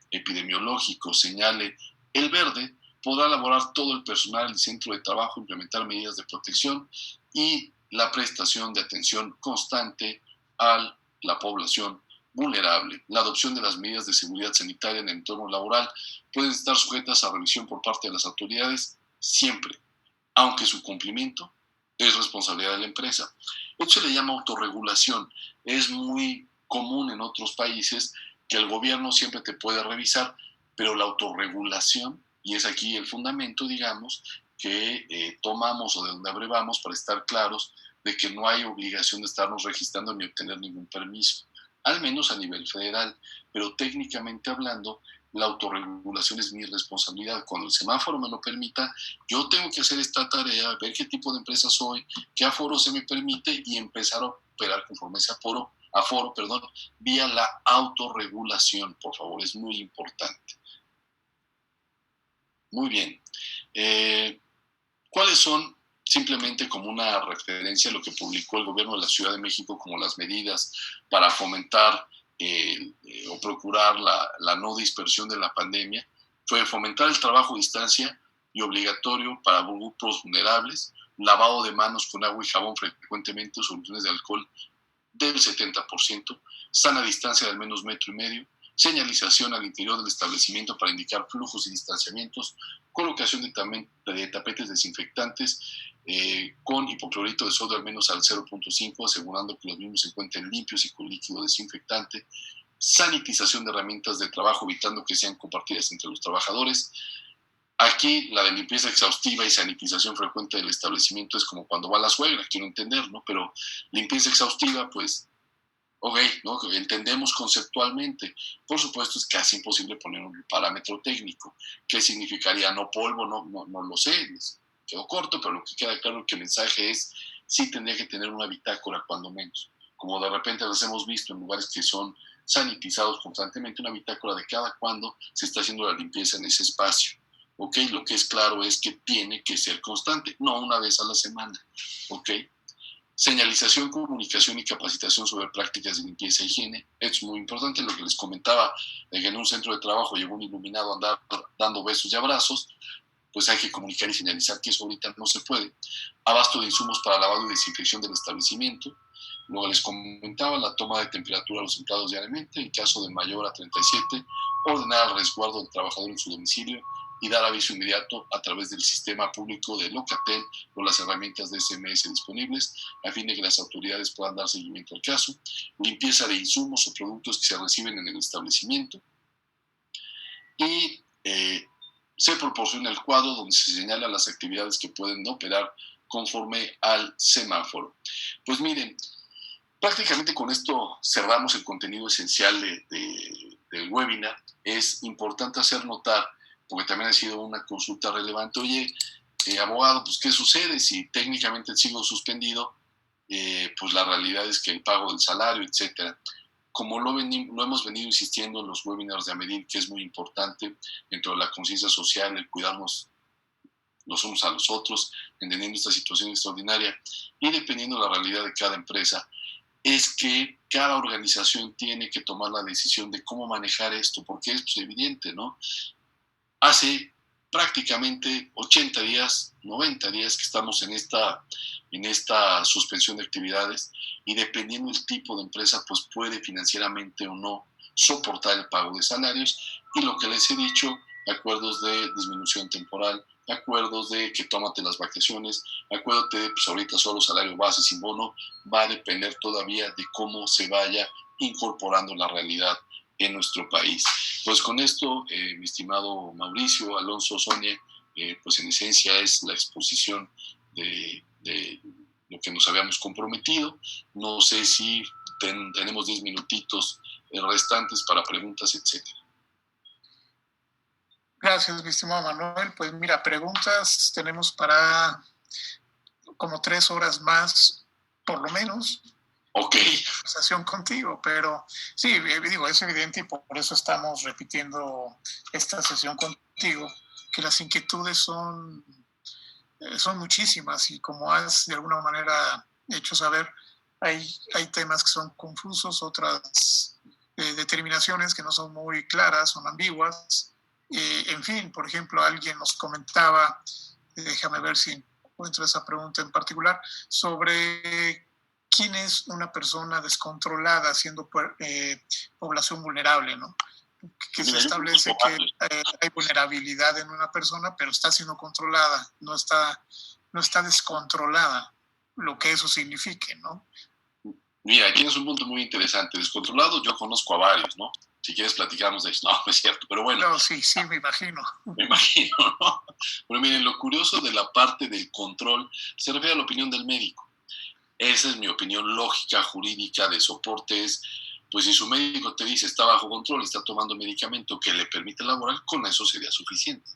epidemiológico señale el verde, podrá laborar todo el personal del centro de trabajo, implementar medidas de protección y la prestación de atención constante a la población vulnerable. La adopción de las medidas de seguridad sanitaria en el entorno laboral pueden estar sujetas a revisión por parte de las autoridades siempre, aunque su cumplimiento es responsabilidad de la empresa. Esto se le llama autorregulación. Es muy común en otros países que el gobierno siempre te puede revisar, pero la autorregulación, y es aquí el fundamento, digamos, que tomamos o de donde abrevamos para estar claros de que no hay obligación de estarnos registrando ni obtener ningún permiso, al menos a nivel federal, pero técnicamente hablando, la autorregulación es mi responsabilidad. Cuando el semáforo me lo permita, yo tengo que hacer esta tarea, ver qué tipo de empresa soy, qué aforo se me permite y empezar a operar conforme ese aforo, vía la autorregulación, por favor, es muy importante. Muy bien. ¿Cuáles son, simplemente como una referencia, lo que publicó el gobierno de la Ciudad de México como las medidas para fomentar o procurar la no dispersión de la pandemia? Fue fomentar el trabajo a distancia y obligatorio para grupos vulnerables, lavado de manos con agua y jabón frecuentemente, soluciones de alcohol del 70%, sana distancia de al menos 1,5 metros, señalización al interior del establecimiento para indicar flujos y distanciamientos, colocación de tapetes desinfectantes con hipoclorito de sodio al menos al 0,5, asegurando que los mismos se encuentren limpios y con líquido desinfectante, sanitización de herramientas de trabajo, evitando que sean compartidas entre los trabajadores. Aquí la de limpieza exhaustiva y sanitización frecuente del establecimiento es como cuando va la suegra, quiero entender, ¿no? Pero limpieza exhaustiva, pues, ok, ¿no? Entendemos conceptualmente. Por supuesto, es casi imposible poner un parámetro técnico. ¿Qué significaría no polvo? No lo sé, quedó corto, pero lo que queda claro es que el mensaje es, sí tendría que tener una bitácora, cuando menos. Como de repente las hemos visto en lugares que son sanitizados constantemente, una bitácora de cada cuándo se está haciendo la limpieza en ese espacio. ¿Ok? Lo que es claro es que tiene que ser constante, no una vez a la semana. ¿Ok? Señalización, comunicación y capacitación sobre prácticas de limpieza e higiene. Esto es muy importante, lo que les comentaba, de que en un centro de trabajo llegó un iluminado a andar dando besos y abrazos, pues hay que comunicar y señalizar que eso ahorita no se puede. Abasto de insumos para lavado y desinfección del establecimiento. Luego les comentaba la toma de temperatura a los empleados diariamente, en caso de mayor a 37, ordenar el resguardo del trabajador en su domicilio y dar aviso inmediato a través del sistema público de Locatel o las herramientas de SMS disponibles, a fin de que las autoridades puedan dar seguimiento al caso. Limpieza de insumos o productos que se reciben en el establecimiento. Y se proporciona el cuadro donde se señalan las actividades que pueden operar conforme al semáforo. Pues miren, prácticamente con esto cerramos el contenido esencial del webinar. Es importante hacer notar, porque también ha sido una consulta relevante, oye, abogado, pues ¿qué sucede si técnicamente sigo suspendido? Pues la realidad es que el pago del salario, etcétera. Como lo hemos venido insistiendo en los webinars de AMEDIR, que es muy importante dentro de la conciencia social, el cuidarnos los unos a los otros, entendiendo esta situación extraordinaria y dependiendo de la realidad de cada empresa, es que cada organización tiene que tomar la decisión de cómo manejar esto, porque es evidente, ¿no? Hace prácticamente 80 días, 90 días que estamos en esta suspensión de actividades y dependiendo del tipo de empresa, pues puede financieramente o no soportar el pago de salarios y lo que les he dicho, acuerdos de disminución temporal, acuerdos de que tómate las vacaciones, acuérdate de pues ahorita solo salario base sin bono, va a depender todavía de cómo se vaya incorporando la realidad en nuestro país. Pues con esto, mi estimado Mauricio, Alonso, Sonia, pues en esencia es la exposición de lo que nos habíamos comprometido. No sé si tenemos 10 minutitos restantes para preguntas, etcétera. Gracias, mi estimado Manuel. Pues mira, preguntas tenemos para como 3 horas más, por lo menos. Ok. Conversación contigo, pero sí, digo, es evidente y por eso estamos repitiendo esta sesión contigo, que las inquietudes son muchísimas y como has de alguna manera hecho saber, hay temas que son confusos, otras determinaciones que no son muy claras, son ambiguas. En fin, por ejemplo, alguien nos comentaba, déjame ver si encuentro esa pregunta en particular, sobre quién es una persona descontrolada siendo población vulnerable, ¿no? Que se establece que hay vulnerabilidad en una persona, pero está siendo controlada, no está descontrolada, lo que eso signifique, ¿no? Mira, tienes un punto muy interesante. Descontrolado, yo conozco a varios, ¿no? Si quieres platicamos de eso. No, no es cierto, pero bueno. No, sí, me imagino. Me imagino, ¿no? Pero miren, lo curioso de la parte del control se refiere a la opinión del médico. Esa es mi opinión lógica, jurídica, de soporte. Es, pues si su médico te dice está bajo control, está tomando medicamento que le permite laborar, con eso sería suficiente.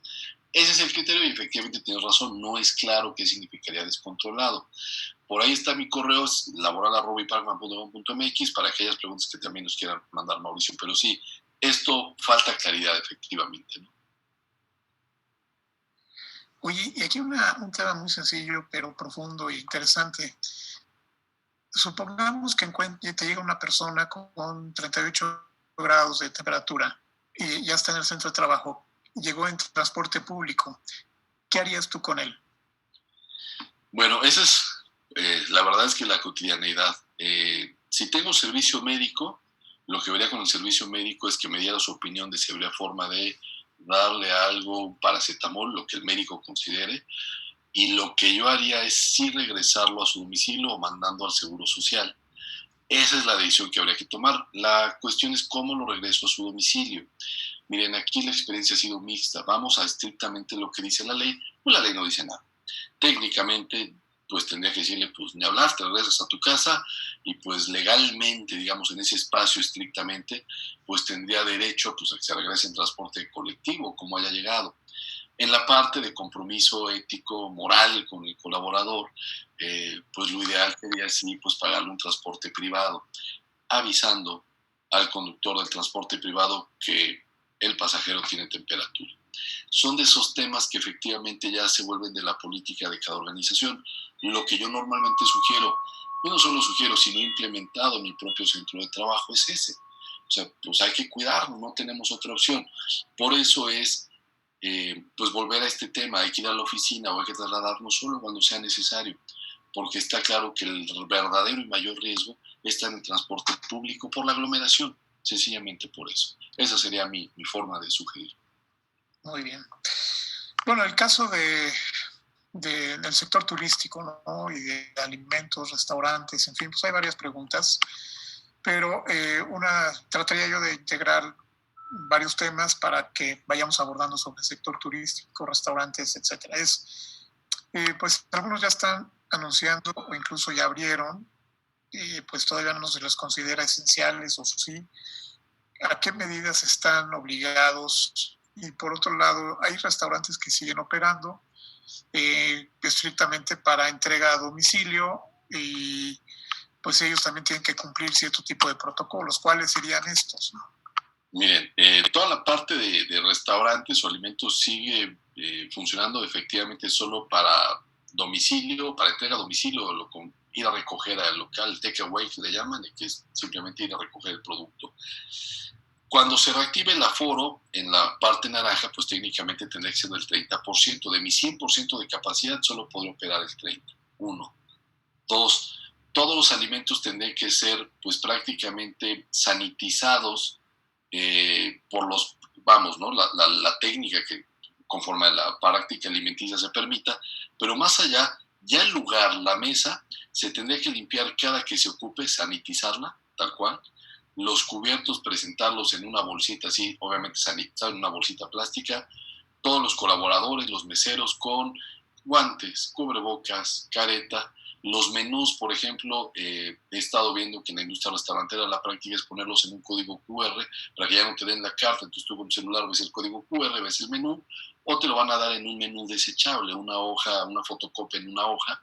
Ese es el criterio y efectivamente tienes razón, no es claro qué significaría descontrolado. Por ahí está mi correo, es laboral@ipacman.com.mx para aquellas preguntas que también nos quieran mandar, Mauricio. Pero sí, esto falta claridad efectivamente, ¿no? Oye, y aquí un tema muy sencillo, pero profundo e interesante. Supongamos que te llega una persona con 38 grados de temperatura y ya está en el centro de trabajo, llegó en transporte público. ¿Qué harías tú con él? Bueno, esa es, la verdad es que la cotidianeidad. Si tengo servicio médico, lo que vería con el servicio médico es que me diera su opinión de si habría forma de darle algo, un paracetamol, lo que el médico considere, y lo que yo haría es sí regresarlo a su domicilio o mandando al Seguro Social. Esa es la decisión que habría que tomar. La cuestión es cómo lo regreso a su domicilio. Miren, aquí la experiencia ha sido mixta. Vamos a estrictamente lo que dice la ley. Pues la ley no dice nada. Técnicamente, pues tendría que decirle, pues ni hablar, te regresas a tu casa y pues legalmente, digamos, en ese espacio estrictamente, pues tendría derecho pues, a que se regrese en transporte colectivo, como haya llegado. En la parte de compromiso ético, moral con el colaborador, pues lo ideal sería sí, pues pagarle un transporte privado, avisando al conductor del transporte privado que el pasajero tiene temperatura. Son de esos temas que efectivamente ya se vuelven de la política de cada organización. Lo que yo normalmente sugiero, no solo sugiero, sino implementado en mi propio centro de trabajo, es ese. O sea, pues hay que cuidarnos, no tenemos otra opción. Por eso es pues volver a este tema, hay que ir a la oficina o hay que trasladarnos solo cuando sea necesario, porque está claro que el verdadero y mayor riesgo está en el transporte público por la aglomeración, sencillamente por eso. Esa sería mi forma de sugerir. Muy bien. Bueno, el caso del sector turístico, ¿no? Y de alimentos, restaurantes, en fin, pues hay varias preguntas, pero trataría yo de integrar varios temas para que vayamos abordando sobre el sector turístico, restaurantes, etcétera. Pues algunos ya están anunciando o incluso ya abrieron, pues todavía no se les considera esenciales o sí. ¿A qué medidas están obligados? Y por otro lado, hay restaurantes que siguen operando estrictamente para entrega a domicilio y pues ellos también tienen que cumplir cierto tipo de protocolos. ¿Cuáles serían estos, no? Miren, toda la parte de restaurantes o alimentos sigue funcionando efectivamente solo para domicilio, para entrega a domicilio, ir a recoger al local, takeaway que le llaman, que es simplemente ir a recoger el producto. Cuando se reactive el aforo en la parte naranja, pues técnicamente tendría que ser del 30%. De mi 100% de capacidad solo podré operar el 30%. Uno. Dos, todos los alimentos tendrían que ser pues prácticamente sanitizados por los, vamos, ¿no? La técnica que conforme a la práctica alimenticia se permita, pero más allá, ya el lugar, la mesa, se tendría que limpiar cada que se ocupe, sanitizarla, tal cual. Los cubiertos, presentarlos en una bolsita así, obviamente sanitizado en una bolsita plástica. Todos los colaboradores, los meseros con guantes, cubrebocas, careta. Los menús, por ejemplo, he estado viendo que en la industria restaurantera la práctica es ponerlos en un código QR para que ya no te den la carta. Entonces tú con tu celular ves el código QR, ves el menú o te lo van a dar en un menú desechable, una hoja, una fotocopia en una hoja,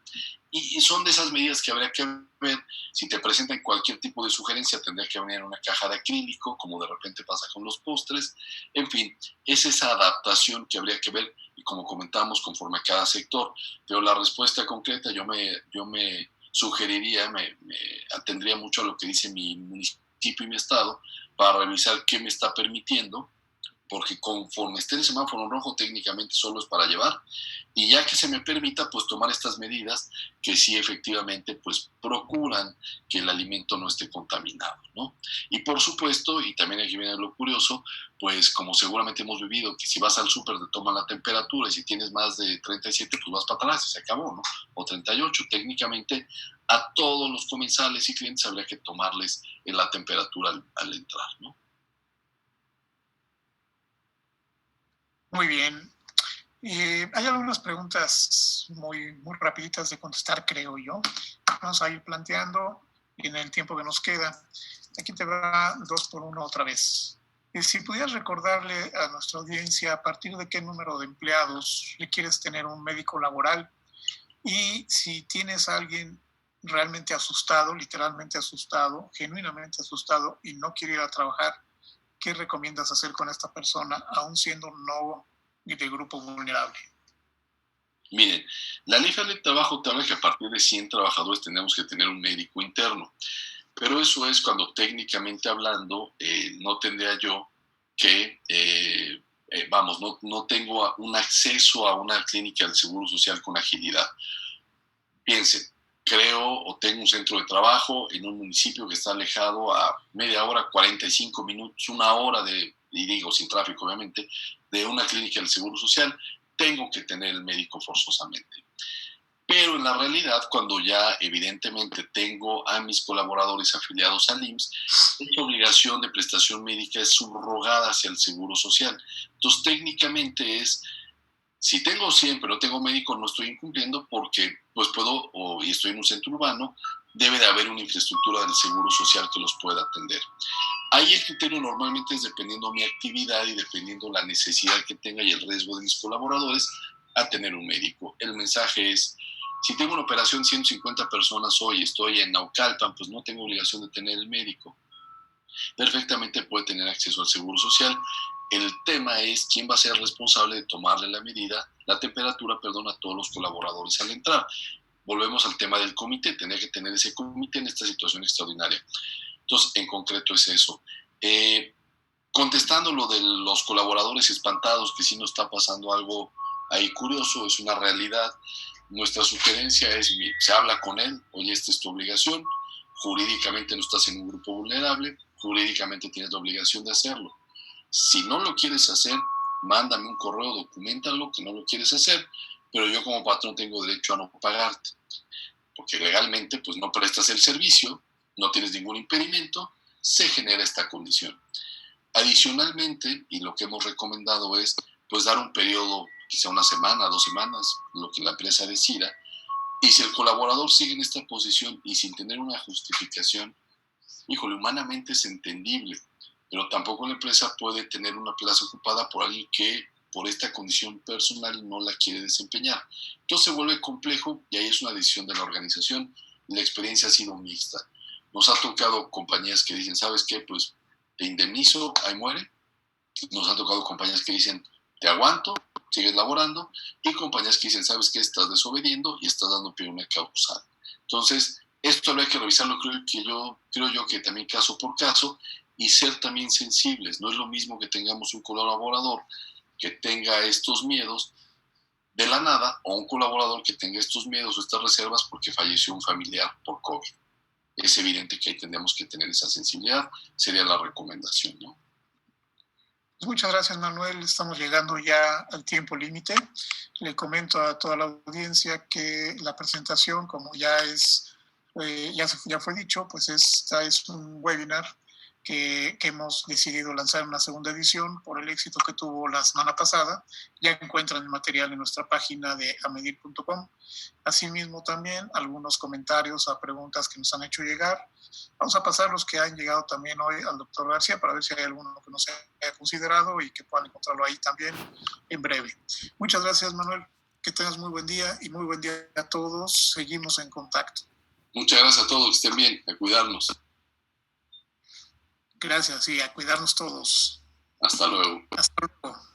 y son de esas medidas que habría que ver. Si te presentan cualquier tipo de sugerencia, tendría que venir en una caja de acrílico, como de repente pasa con los postres. En fin, es esa adaptación que habría que ver, y como comentamos, conforme a cada sector. Pero la respuesta concreta, yo me sugeriría, me atendría mucho a lo que dice mi municipio y mi estado, para revisar qué me está permitiendo, porque conforme esté el semáforo en rojo, técnicamente solo es para llevar, y ya que se me permita, pues tomar estas medidas que sí efectivamente pues procuran que el alimento no esté contaminado, ¿no? Y por supuesto, y también aquí viene lo curioso, pues como seguramente hemos vivido, que si vas al súper te toman la temperatura, y si tienes más de 37, pues vas para atrás y se acabó, ¿no? O 38, técnicamente a todos los comensales y clientes habría que tomarles la temperatura al entrar, ¿no? Muy bien. Hay algunas preguntas muy rapiditas de contestar, creo yo. Vamos a ir planteando en el tiempo que nos queda. Aquí te va 2 por 1 otra vez. Si pudieras recordarle a nuestra audiencia a partir de qué número de empleados requieres tener un médico laboral, y si tienes a alguien realmente asustado, literalmente asustado, genuinamente asustado y no quiere ir a trabajar, ¿qué recomiendas hacer con esta persona, aún siendo no de grupo vulnerable? Miren, la Ley Federal del Trabajo te habla que a partir de 100 trabajadores tenemos que tener un médico interno, pero eso es cuando técnicamente hablando no tendría yo que, vamos, no tengo un acceso a una clínica del Seguro Social con agilidad. Piensen, creo o tengo un centro de trabajo en un municipio que está alejado a media hora, 45 minutos, una hora y digo sin tráfico obviamente, de una clínica del Seguro Social, tengo que tener el médico forzosamente. Pero en la realidad, cuando ya evidentemente tengo a mis colaboradores afiliados al IMSS, esta obligación de prestación médica es subrogada hacia el Seguro Social. Entonces, técnicamente es, si tengo 100 pero no tengo médico, no estoy incumpliendo, porque pues puedo, y estoy en un centro urbano, debe de haber una infraestructura del Seguro Social que los pueda atender. Ahí el criterio normalmente es dependiendo mi actividad y dependiendo la necesidad que tenga y el riesgo de mis colaboradores a tener un médico. El mensaje es, si tengo una operación de 150 personas hoy, estoy en Naucalpan, pues no tengo obligación de tener el médico. Perfectamente puede tener acceso al Seguro Social. El tema es quién va a ser responsable de tomarle la temperatura, a todos los colaboradores al entrar. Volvemos al tema del comité, tener que tener ese comité en esta situación extraordinaria. Entonces, en concreto es eso. Contestando lo de los colaboradores espantados, que sí nos está pasando algo ahí curioso, es una realidad. Nuestra sugerencia es, se habla con él, oye, esta es tu obligación, jurídicamente no estás en un grupo vulnerable, jurídicamente tienes la obligación de hacerlo. Si no lo quieres hacer, mándame un correo, documentalo que no lo quieres hacer, pero yo como patrón tengo derecho a no pagarte, porque legalmente pues no prestas el servicio, no tienes ningún impedimento, se genera esta condición. Adicionalmente, y lo que hemos recomendado es pues dar un periodo, quizá una semana, 2 semanas, lo que la empresa decida, y si el colaborador sigue en esta posición y sin tener una justificación, híjole, humanamente es entendible, pero tampoco la empresa puede tener una plaza ocupada por alguien que por esta condición personal no la quiere desempeñar. Entonces se vuelve complejo y ahí es una decisión de la organización. La experiencia ha sido mixta. Nos ha tocado compañías que dicen, ¿sabes qué? Pues te indemnizo, ahí muere. Nos ha tocado compañías que dicen, te aguanto, sigues laborando. Y compañías que dicen, ¿sabes qué? Estás desobediendo y estás dando pie a una causal. Entonces, esto lo hay que revisarlo, creo yo que también caso por caso, y ser también sensibles. No es lo mismo que tengamos un colaborador que tenga estos miedos de la nada, o un colaborador que tenga estos miedos o estas reservas porque falleció un familiar por COVID. Es evidente que ahí tendríamos que tener esa sensibilidad, sería la recomendación, ¿no? Pues muchas gracias, Manuel. Estamos llegando ya al tiempo límite. Le comento a toda la audiencia que la presentación, como ya fue dicho, pues esta es un webinar que hemos decidido lanzar una segunda edición por el éxito que tuvo la semana pasada. Ya encuentran el material en nuestra página de amedir.com. Asimismo, también algunos comentarios a preguntas que nos han hecho llegar. Vamos a pasar los que han llegado también hoy al doctor García para ver si hay alguno que no se haya considerado y que puedan encontrarlo ahí también en breve. Muchas gracias, Manuel. Que tengas muy buen día y muy buen día a todos. Seguimos en contacto. Muchas gracias a todos, que estén bien, a cuidarnos. Gracias y a cuidarnos todos. Hasta luego. Hasta luego.